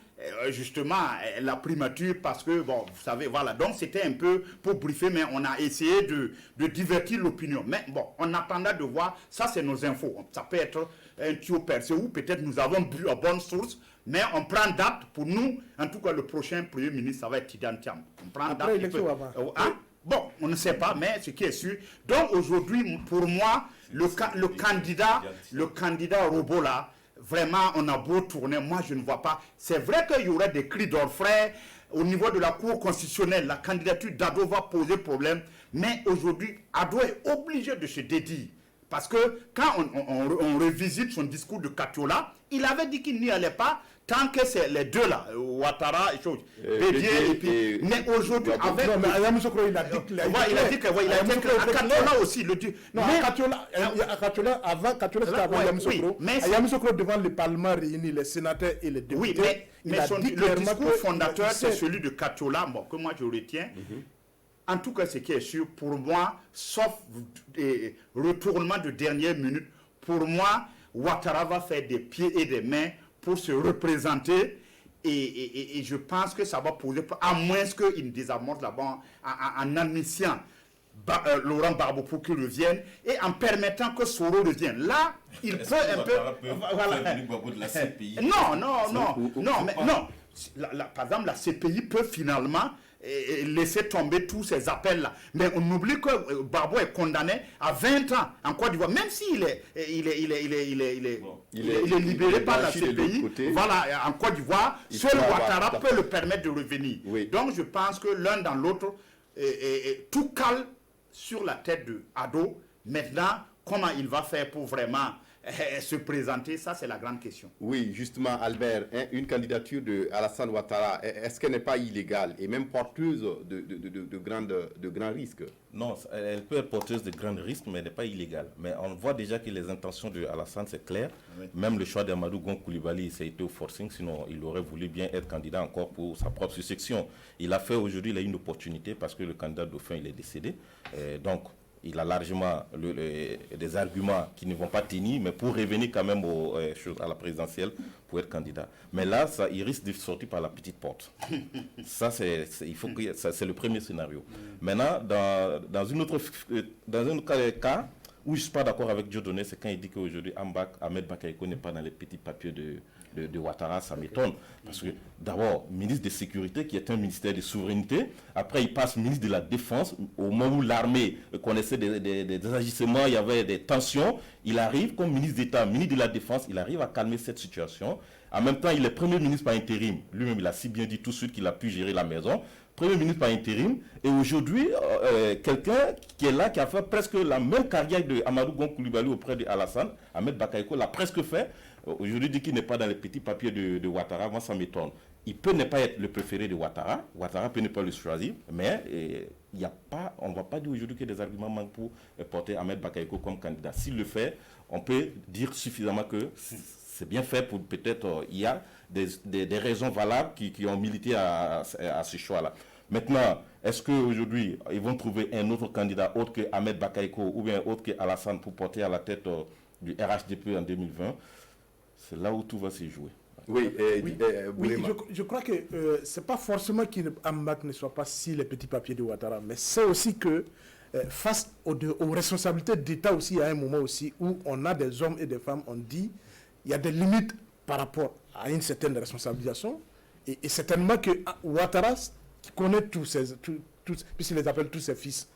justement la primature, parce que, bon, vous savez, voilà. Donc, c'était un peu pour briefer, mais on a essayé de divertir l'opinion. Mais bon, on attendait de voir, ça, c'est nos infos. Ça peut être un tuyau percé ou peut-être nous avons bu à bonne source. Mais on prend date pour nous. En tout cas, le prochain Premier ministre, ça va être Tidiane Thiam. On prend après date. L'élection avant. Bon, on ne sait pas, mais ce qui est sûr. Donc aujourd'hui, pour moi, le candidat robot là, vraiment, on a beau tourner, moi je ne vois pas. C'est vrai qu'il y aurait des cris d'orfraie au niveau de la Cour constitutionnelle. La candidature d'Ado va poser problème. Mais aujourd'hui, Ado est obligé de se dédier. Parce que quand on revisite son discours de Katiola, il avait dit qu'il n'y allait pas tant que c'est les deux là, Ouattara et chose. Mais aujourd'hui, avec... Non, mais Ayam Sokro, il a dit qu'il a dit que Katiola aussi, il le dit. Non, à Katiola, avant Katiola, c'était avant Ayam Sokro. Ayam Sokro, devant le Parlement réuni, les sénateurs et les députés. Oui, mais le discours fondateur, c'est celui de Katiola, bon, que moi je retiens. En tout cas, ce qui est sûr, pour moi, sauf retournement de dernière minute, pour moi, Ouattara va faire des pieds et des mains pour se représenter et je pense que ça va poser, à moins qu'il ne désamorce là-bas en admettant Laurent Gbagbo pour qu'il revienne et en permettant que Soro revienne. Là, il peut un peu... Non. Par exemple, la CPI peut finalement laisser tomber tous ces appels-là. Mais on oublie que Gbagbo est condamné à 20 ans en Côte d'Ivoire, même s'il est libéré par la CPI. Voilà, en Côte d'Ivoire, seul Ouattara peut le permettre de revenir. Oui. Donc je pense que l'un dans l'autre, tout cale sur la tête de Ado. Maintenant, comment il va faire pour vraiment se présenter, ça c'est la grande question. Oui, justement, Albert, une candidature de Alassane Ouattara, est-ce qu'elle n'est pas illégale et même porteuse de grands risques? Non, elle peut être porteuse de grands risques, mais elle n'est pas illégale. Mais on voit déjà que les intentions de Alassane, c'est clair. Oui. Même le choix d'Amadou Gon Koulibaly, ça a été au forcing, sinon il aurait voulu bien être candidat encore pour sa propre succession. Il a fait aujourd'hui, il a une opportunité parce que le candidat dauphin, il est décédé. Donc, il a largement des arguments qui ne vont pas tenir, mais pour revenir quand même à la présidentielle, pour être candidat. Mais là, il risque de sortir par la petite porte. Ça, c'est le premier scénario. Maintenant, dans un autre cas, où je ne suis pas d'accord avec Dieudonné, c'est quand il dit qu'aujourd'hui, Ahmed Bakayoko n'est pas dans les petits papiers de Ouattara, ça m'étonne. Parce que d'abord, ministre de Sécurité, qui est un ministère de souveraineté, après il passe ministre de la Défense, au moment où l'armée connaissait des agissements, il y avait des tensions, il arrive comme ministre d'État, ministre de la Défense, il arrive à calmer cette situation. En même temps, il est Premier ministre par intérim. Lui-même, il a si bien dit tout de suite qu'il a pu gérer la maison. Premier ministre par intérim. Et aujourd'hui, quelqu'un qui est là, qui a fait presque la même carrière de Amadou Gon Coulibaly auprès de Alassane, Ahmed Bakayoko l'a presque fait. Aujourd'hui, dit qu'il n'est pas dans les petits papiers de Ouattara. Moi, ça m'étonne. Il peut ne pas être le préféré de Ouattara. Ouattara peut ne pas le choisir. Mais on ne va pas dire aujourd'hui que des arguments manquent pour porter Ahmed Bakayoko comme candidat. S'il le fait, on peut dire suffisamment que c'est bien fait pour peut-être... il y a des raisons valables qui ont milité à ce choix-là. Maintenant, est-ce qu'aujourd'hui, ils vont trouver un autre candidat autre que Ahmed Bakayoko ou bien autre que Alassane pour porter à la tête du RHDP en 2020? C'est là où tout va se jouer. Oui, je crois que ce n'est pas forcément qu'Ambak ne soit pas si les petits papiers de Ouattara, mais c'est aussi que face aux responsabilités d'État aussi, il y a un moment aussi où on a des hommes et des femmes, on dit il y a des limites par rapport à une certaine responsabilisation. Et certainement que Ouattara, qui connaît puisqu'il les appelle tous ses fils,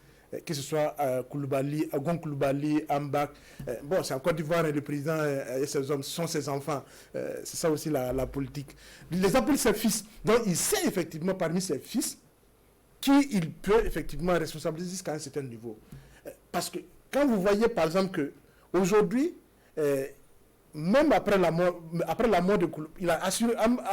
que ce soit Koulibaly, Gon Coulibaly, Ambak, bon, c'est en Côte d'Ivoire et le président et ses hommes sont ses enfants. C'est ça aussi la politique. Il les appelle ses fils. Donc il sait effectivement parmi ses fils qui il peut effectivement responsabiliser jusqu'à un certain niveau. Parce que quand vous voyez par exemple qu'aujourd'hui, même après la mort de Koulibaly,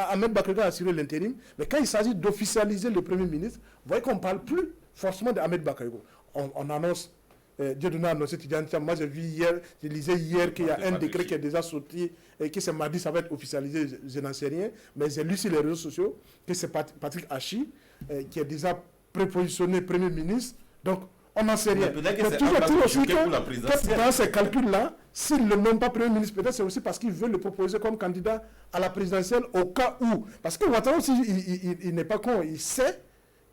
Ahmed Bakayoko a assuré l'intérim, mais quand il s'agit d'officialiser le Premier ministre, vous voyez qu'on ne parle plus forcément d'Ahmed Bakayoko. On annonce, Dieudonné a annoncé, moi j'ai vu hier, je lisais hier qu'il y a un décret qui est déjà sorti et que c'est mardi, ça va être officialisé, je n'en sais rien, mais j'ai lu sur les réseaux sociaux que c'est Patrick Hachi qui est déjà prépositionné Premier ministre, donc on n'en sait rien. Mais toujours aussi que dans ces calculs-là, s'ils ne nomme pas Premier ministre, peut-être c'est aussi parce qu'il veut le proposer comme candidat à la présidentielle au cas où. Parce que Ouattara aussi, il n'est pas con, il sait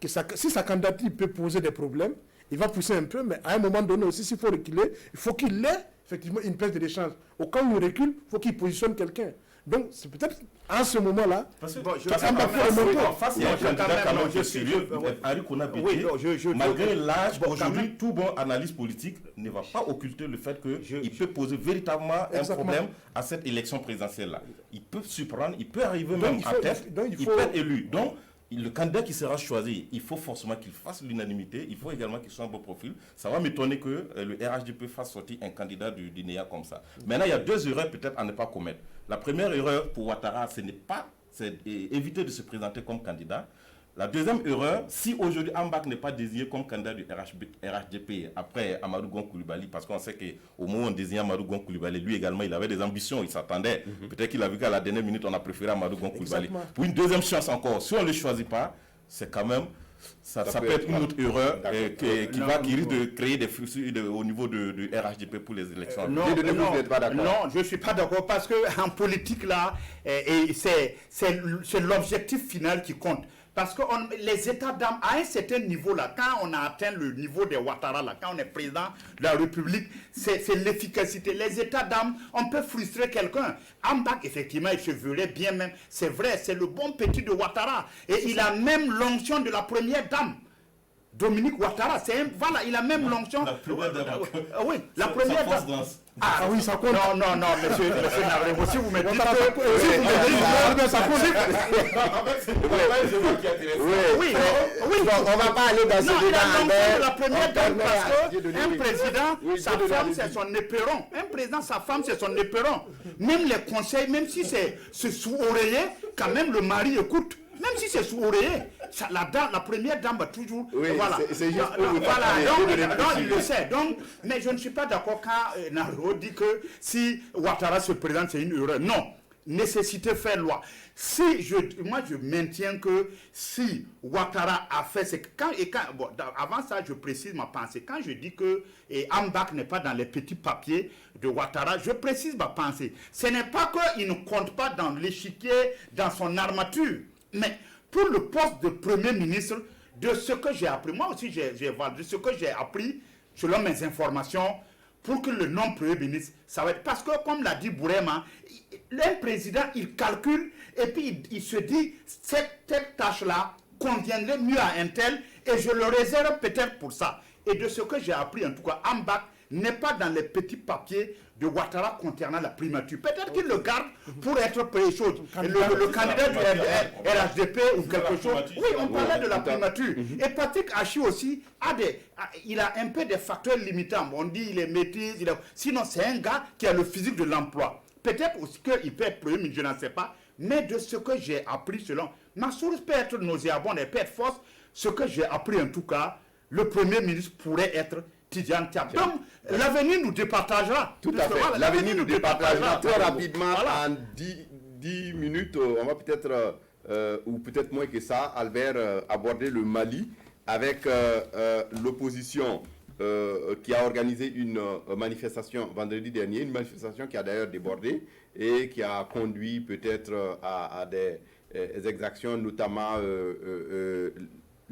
que si sa candidature peut poser des problèmes, il va pousser un peu, mais à un moment donné aussi, s'il faut reculer, il faut qu'il ait effectivement une perte de l'échange. Au cas où il recule, il faut qu'il positionne quelqu'un. Donc, c'est peut-être à ce moment-là. Parce que en face, il y a un candidat quand même qui est sérieux, Harry Kouna Bété. Malgré l'âge, aujourd'hui, tout bon analyse politique ne va pas occulter le fait qu'il peut poser véritablement un problème à cette élection présidentielle-là. Il peut surprendre, il peut arriver même à tête, il peut être élu. Donc, le candidat qui sera choisi, il faut forcément qu'il fasse l'unanimité, il faut également qu'il soit un beau profil. Ça va m'étonner que le RHDP fasse sortir un candidat du NEA comme ça. Maintenant, il y a deux erreurs peut-être à ne pas commettre. La première erreur pour Ouattara, c'est éviter de se présenter comme candidat. La deuxième erreur, si aujourd'hui Ambak n'est pas désigné comme candidat du RHDP après Amadou Gon Coulibaly, parce qu'on sait qu'au moment où on désignait Amadou Gon Coulibaly, lui également, il avait des ambitions, il s'attendait. Peut-être qu'il a vu qu'à la dernière minute, on a préféré Amadou Gon Coulibaly. Pour une deuxième chance encore, si on ne le choisit pas, c'est quand même... Ça peut être une autre erreur qui risque de créer des fruits au niveau du RHDP pour les élections. Non, je ne suis pas d'accord parce qu'en politique, là, c'est l'objectif final qui compte. Parce que les états d'âme, à un certain niveau, là, quand on a atteint le niveau de Ouattara, là, quand on est président de la République, c'est l'efficacité. Les états d'âme, on peut frustrer quelqu'un. Ambak, effectivement, il se verrait bien même. C'est vrai, c'est le bon petit de Ouattara. Et il a même l'onction de la première dame. Dominique Ouattara, voilà, il a même l'onction. La première dame. Oui, la première dame. Ah oui, ça compte. Non, monsieur Navremo, si vous me dites que... ça compte. Oui, on va pas aller dans ce débat. Non, il a la première dame parce qu'un président, sa femme, c'est son éperon. Un président, sa femme, c'est son éperon. Même les conseils, même si c'est sous-oreiller, quand même le mari écoute. Même si c'est sous-oreiller, la première dame va toujours... Oui, voilà. C'est juste donc, il le sait. Donc, mais je ne suis pas d'accord quand Naro dit que si Ouattara se présente, c'est une erreur. Non. Nécessité fait loi. Moi, je maintiens que si Ouattara a fait... avant ça, je précise ma pensée. Quand je dis que Ambak n'est pas dans les petits papiers de Ouattara, je précise ma pensée. Ce n'est pas qu'il ne compte pas dans l'échiquier, dans son armature. Mais pour le poste de Premier ministre, de ce que j'ai appris, moi aussi de ce que j'ai appris, selon mes informations, pour que le nom Premier ministre, ça va être... Parce que, comme l'a dit Bourema, un président, il calcule et puis il se dit, cette tâche-là conviendrait mieux à un tel et je le réserve peut-être pour ça. Et de ce que j'ai appris, en tout cas, Ambak, n'est pas dans les petits papiers de Ouattara concernant la primature. Peut-être qu'il le garde pour être prêt chose. Le candidat du RHDP ou quelque chose. Oui, on parlait de la primature. Et Patrick Hachi aussi il a un peu des facteurs limitants. On dit il est maîtrise. Sinon, c'est un gars qui a le physique de l'emploi. Peut-être aussi qu'il peut être premier ministre, je n'en sais pas. Mais de ce que j'ai appris selon... Ma source peut être nauséabonde et peut être fausse. Ce que j'ai appris en tout cas, le premier ministre pourrait être Tidjane Thiam. Donc, l'avenir nous départagera. Tout à fait. L'avenir nous départagera très rapidement. En 10 minutes, on va peut-être, ou peut-être moins que ça, Albert, aborder le Mali avec l'opposition qui a organisé une manifestation vendredi dernier, une manifestation qui a d'ailleurs débordé et qui a conduit peut-être à des exactions, notamment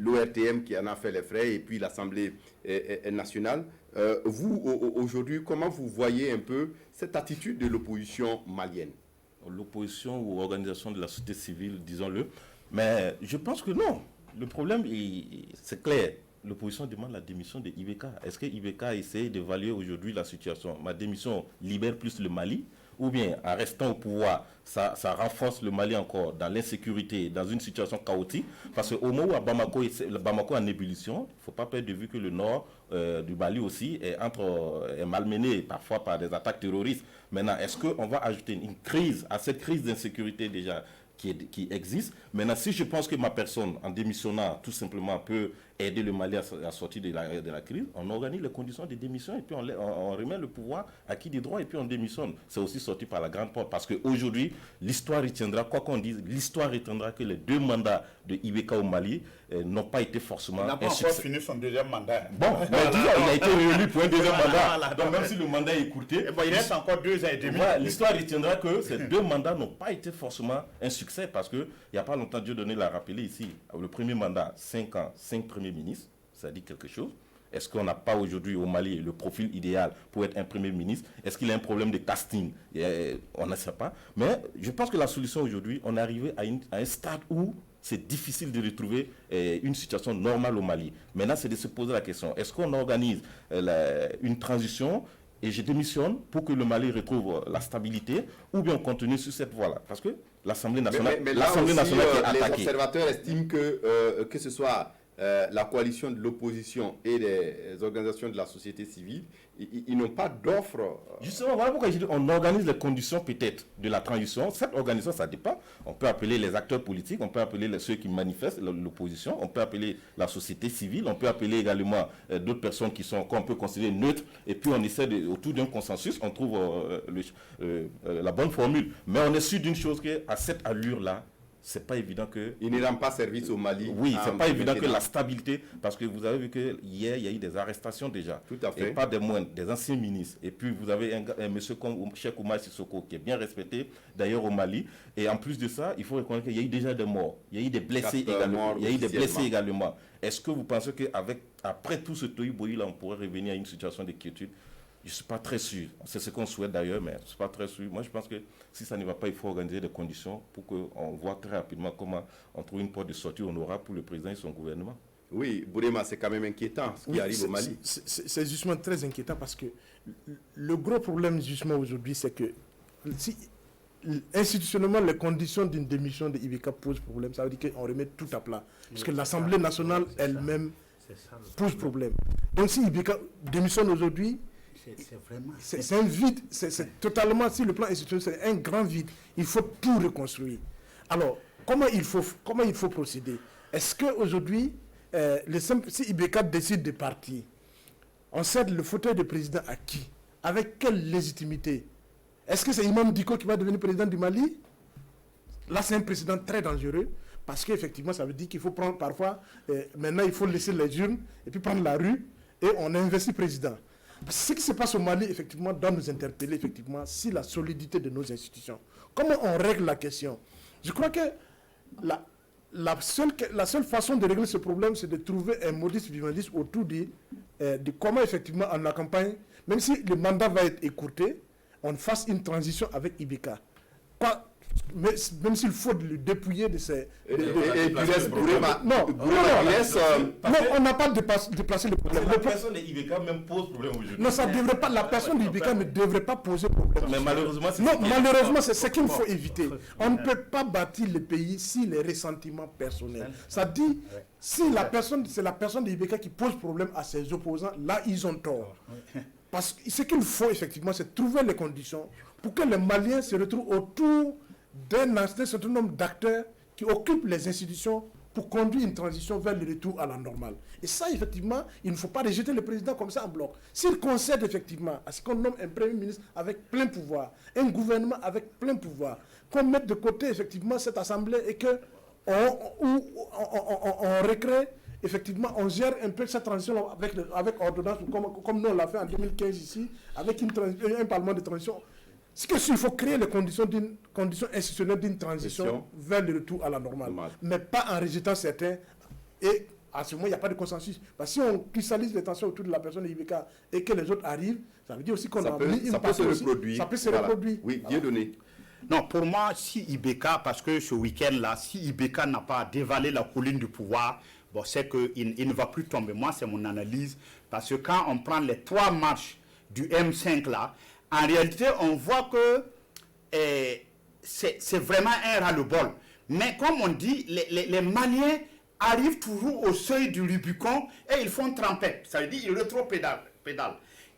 l'ORTM qui en a fait les frais et puis l'Assemblée nationale. Vous, aujourd'hui, comment vous voyez un peu cette attitude de l'opposition malienne? L'opposition ou organisation de la société civile, disons-le. Mais je pense que non. Le problème, c'est clair. L'opposition demande la démission de Ibeka. Est-ce que Ibeka essaie d'évaluer aujourd'hui la situation? Ma démission libère plus le Mali? Ou bien, en restant au pouvoir, ça renforce le Mali encore dans l'insécurité, dans une situation chaotique? Parce qu'au moment où Bamako est en ébullition, il ne faut pas perdre de vue que le nord du Mali aussi est malmené parfois par des attaques terroristes. Maintenant, est-ce qu'on va ajouter une crise à cette crise d'insécurité déjà qui existe? Maintenant, si je pense que ma personne, en démissionnant, tout simplement peut aider le Mali à sortir de la crise, on organise les conditions de démission et puis on remet le pouvoir à qui des droits et puis on démissionne. C'est aussi sorti par la grande porte parce qu'aujourd'hui, l'histoire retiendra, quoi qu'on dise, l'histoire retiendra que les 2 mandats de Ibeka au Mali n'ont pas été forcément... Il n'a pas encore fini son deuxième mandat. Bon, mais disons, il a été réélu pour un deuxième mandat. Donc même si le mandat est écourté... il reste encore 2 ans et demi. L'histoire retiendra que ces 2 mandats n'ont pas été forcément un succès parce qu'il n'y a pas longtemps, Dieudonné l'a rappelé ici, le premier mandat, 5 ans, 5 premiers ministres, ça dit quelque chose. Est-ce qu'on n'a pas aujourd'hui au Mali le profil idéal pour être un premier ministre? Est-ce qu'il y a un problème de casting? On ne sait pas. Mais je pense que la solution aujourd'hui, on est arrivé à un stade où c'est difficile de retrouver une situation normale au Mali. Maintenant, c'est de se poser la question, est-ce qu'on organise une transition et je démissionne pour que le Mali retrouve la stabilité, ou bien on continue sur cette voie-là? Parce que l'Assemblée nationale, mais l'Assemblée nationale qui est attaquée. Les observateurs estiment que ce soit la coalition de l'opposition et les organisations de la société civile, ils n'ont pas d'offre. Justement, voilà pourquoi je dis on organise les conditions peut-être de la transition. Cette organisation, ça dépend. On peut appeler les acteurs politiques, on peut appeler ceux qui manifestent l'opposition, on peut appeler la société civile, on peut appeler également d'autres personnes qu'on peut considérer neutres, et puis on essaie autour d'un consensus, on trouve la bonne formule. Mais on est sûr d'une chose, qu'à cette allure-là, c'est pas évident que... Il ne rend pas service au Mali. Oui, c'est pas évident que la stabilité, parce que vous avez vu que hier, il y a eu des arrestations déjà. Tout à fait. Et pas des moindres, des anciens ministres. Et puis vous avez un monsieur comme Cheikh Oumar Sissoko qui est bien respecté, d'ailleurs au Mali. Et en plus de ça, il faut reconnaître qu'il y a eu déjà des morts. Il y a eu des blessés également. Il y a eu des blessés également. Est-ce que vous pensez qu'après tout ce tohu-bohu-là, on pourrait revenir à une situation de quiétude? Je ne suis pas très sûr. C'est ce qu'on souhaite d'ailleurs, mais je ne suis pas très sûr. Moi, je pense que si ça ne va pas, il faut organiser des conditions pour qu'on voit très rapidement comment on trouve une porte de sortie honorable pour le président et son gouvernement. Oui, Bourema, c'est quand même inquiétant ce qui arrive au Mali. C'est justement très inquiétant parce que le gros problème justement aujourd'hui, c'est que si institutionnellement les conditions d'une démission de Ibeka posent problème, ça veut dire qu'on remet tout à plat. Parce que l'Assemblée nationale elle-même pose problème. Donc si Ibeka démissionne aujourd'hui, c'est un vide, c'est totalement, si le plan institutionnel, c'est un grand vide. Il faut tout reconstruire. Alors, comment il faut procéder? Est-ce qu'aujourd'hui, si Ibeka décide de partir, on cède le fauteuil de président à qui? Avec quelle légitimité? Est-ce que c'est Imam Dicko qui va devenir président du Mali? Là, c'est un précédent très dangereux, parce qu'effectivement, ça veut dire qu'il faut prendre parfois, maintenant, il faut laisser les urnes, et puis prendre la rue, et on investit président. Ce qui se passe au Mali, effectivement, doit nous interpeller, effectivement, si la solidité de nos institutions. Comment on règle la question? Je crois que la seule façon de régler ce problème, c'est de trouver un modus vivendi autour de comment, effectivement, en la campagne, même si le mandat va être écourté, on fasse une transition avec Ibeka. mais même s'il faut le dépouiller de ses... Et Gurès Non, on n'a pas déplacé le problème. La personne de Ibeka même pose problème aujourd'hui. Non, ça devrait pas, la personne d'Ibeka ne devrait pas poser problème. Mais malheureusement, c'est ce qu'il faut éviter. On ne peut pas bâtir le pays si les ressentiments personnels. Ça dit, si c'est la personne d'Ibeka qui pose problème à ses opposants, là, ils ont tort. Parce que ce qu'il faut, effectivement, c'est trouver les conditions pour que les Maliens se retrouvent autour d'un certain nombre d'acteurs qui occupent les institutions pour conduire une transition vers le retour à la normale. Et ça, effectivement, il ne faut pas rejeter le président comme ça en bloc. S'il concède effectivement à ce qu'on nomme un premier ministre avec plein pouvoir, un gouvernement avec plein pouvoir, qu'on mette de côté effectivement cette assemblée et qu'on recrée, effectivement, on gère un peu cette transition avec ordonnance, comme nous on l'a fait en 2015 ici, avec un parlement de transition. Ce qu'il faut créer les conditions institutionnelle d'une transition vers le retour à la normale. Mais pas en rejetant certains. Et à ce moment, il n'y a pas de consensus. Parce que si on cristallise les tensions autour de la personne de Ibeka et que les autres arrivent, ça veut dire aussi qu'on a mis une partie aussi. Ça peut se reproduire. Oui, bien donné. Non, pour moi, si Ibeka, parce que ce week-end-là, si Ibeka n'a pas dévalé la colline du pouvoir, bon, c'est qu'il ne va plus tomber. Moi, c'est mon analyse. Parce que quand on prend les 3 marches du M5 là, en réalité, on voit que c'est vraiment un ras-le-bol. Mais comme on dit, les Maliens arrivent toujours au seuil du Rubicon et ils font trempette. Ça veut dire qu'ils rétro-pédalent.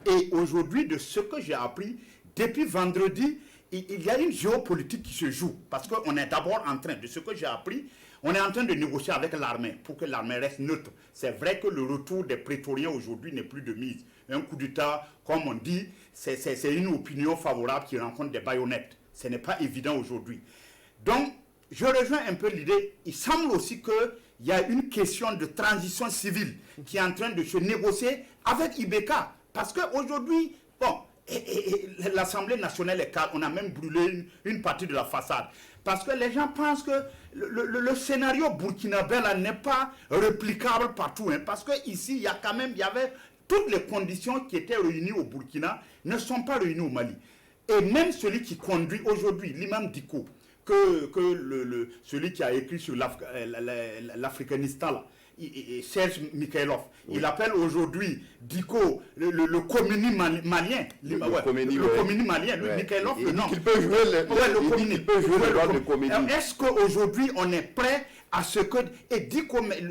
Et aujourd'hui, de ce que j'ai appris, depuis vendredi, il y a une géopolitique qui se joue. Parce qu'on est d'abord en train, de ce que j'ai appris, on est en train de négocier avec l'armée pour que l'armée reste neutre. C'est vrai que le retour des prétoriens aujourd'hui n'est plus de mise. Un coup d'État, comme on dit, c'est une opinion favorable qui rencontre des baïonnettes. Ce n'est pas évident aujourd'hui. Donc, je rejoins un peu l'idée. Il semble aussi qu'il y a une question de transition civile qui est en train de se négocier avec Ibeka. Parce qu'aujourd'hui, bon, l'Assemblée nationale est calme. On a même brûlé une partie de la façade. Parce que les gens pensent que le scénario burkinabé n'est pas réplicable partout. Hein, parce qu'ici, il y avait toutes les conditions qui étaient réunies au Burkina ne sont pas réunies au Mali. Et même celui qui conduit aujourd'hui, l'imam Diko, celui qui a écrit sur l'Afghanistan, Serge Mikhailov, il appelle aujourd'hui Diko le Khomeini malien. Le Khomeini malien, Mikhailov, le nom. Il peut jouer le rôle de Khomeini. Est-ce qu'aujourd'hui on est prêt à ce que... Et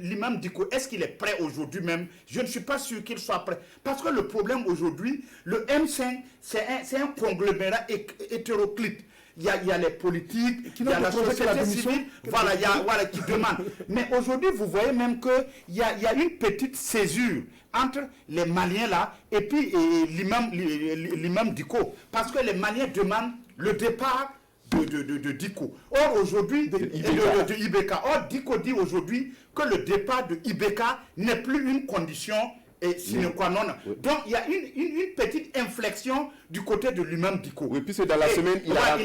l'imam Diko, est-ce qu'il est prêt aujourd'hui même? Je ne suis pas sûr qu'il soit prêt. Parce que le problème aujourd'hui, le M5, c'est un conglomérat hétéroclite. Il y a les politiques, il y a la société civile, qui demande. Mais aujourd'hui, vous voyez même qu'il y a une petite césure entre les Maliens là et puis l'imam Diko. Parce que les Maliens demandent le départ de Diko. Or aujourd'hui, de Ibeka. Or Diko dit aujourd'hui que le départ de Ibeka n'est plus une condition sine qua non. Donc il y a une petite inflexion du côté de l'imam Diko. Oui, puisque dans la semaine, il a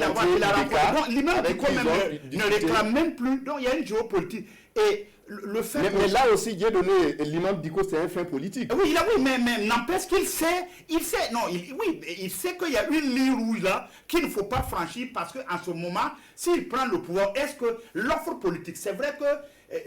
rencontré donc l'imam Diko ne réclame même plus. Donc il y a une géopolitique. Et le fait mais là aussi, il a donné l'imam Diko, c'est un fait politique. Oui, mais n'empêche qu'il sait, il sait qu'il y a une ligne rouge là qu'il ne faut pas franchir parce qu'en ce moment, s'il prend le pouvoir, est-ce que l'offre politique, c'est vrai que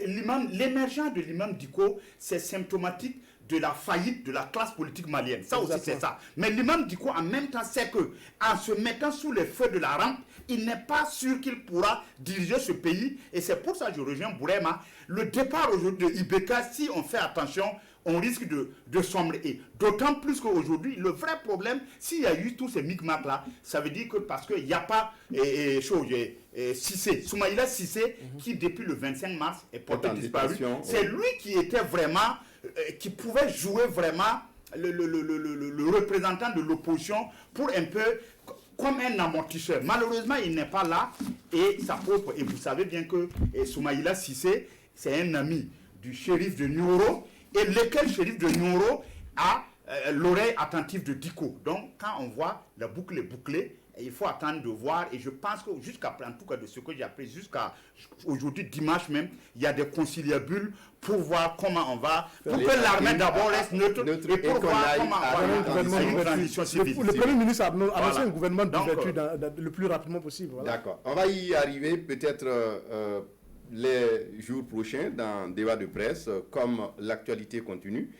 l'émergence de l'imam Diko, c'est symptomatique de la faillite de la classe politique malienne. Ça aussi, c'est ça. Mais l'imam Diko, en même temps, c'est que en se mettant sous les feux de la rampe, il n'est pas sûr qu'il pourra diriger ce pays. Et c'est pour ça que je rejoins Bourema. Le départ aujourd'hui de Ibeka, si on fait attention, on risque de sombrer. Et d'autant plus qu'aujourd'hui, le vrai problème, s'il y a eu tous ces micmacs-là, ça veut dire que parce qu'il n'y a pas Cissé, Soumaïla Cissé, qui depuis le 25 mars est porté disparu. C'est lui qui était vraiment... qui pouvait jouer vraiment le représentant de l'opposition pour un peu comme un amortisseur. Malheureusement, il n'est pas là et ça pose. Et vous savez bien que Soumaïla Cissé, c'est un ami du shérif de Nioro et lequel shérif de Nioro a l'oreille attentive de Diko. Donc, quand on voit la boucle est bouclée, il faut attendre de voir. Et je pense que jusqu'à, en tout cas de ce que j'ai appris, jusqu'à aujourd'hui, dimanche même, il y a des conciliabules pour voir comment on va, pour que l'armée d'abord reste neutre et pour voir comment on va faire une transition civile. Le Premier ministre a annoncé un gouvernement d'ouverture le plus rapidement possible. Voilà. D'accord. On va y arriver peut-être les jours prochains dans débat de presse, comme l'actualité continue.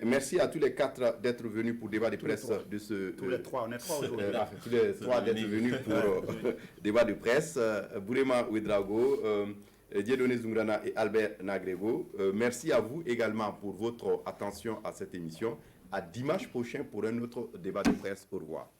Merci à tous les quatre d'être venus pour débat de presse de ce... Tous les trois, on est trois aujourd'hui. Tous les trois d'être venus pour débat de presse. Bourema Ouedraogo, Dieudonné Zoungrana et Albert Nagrego. Merci à vous également pour votre attention à cette émission. À dimanche prochain pour un autre débat de presse. Au revoir.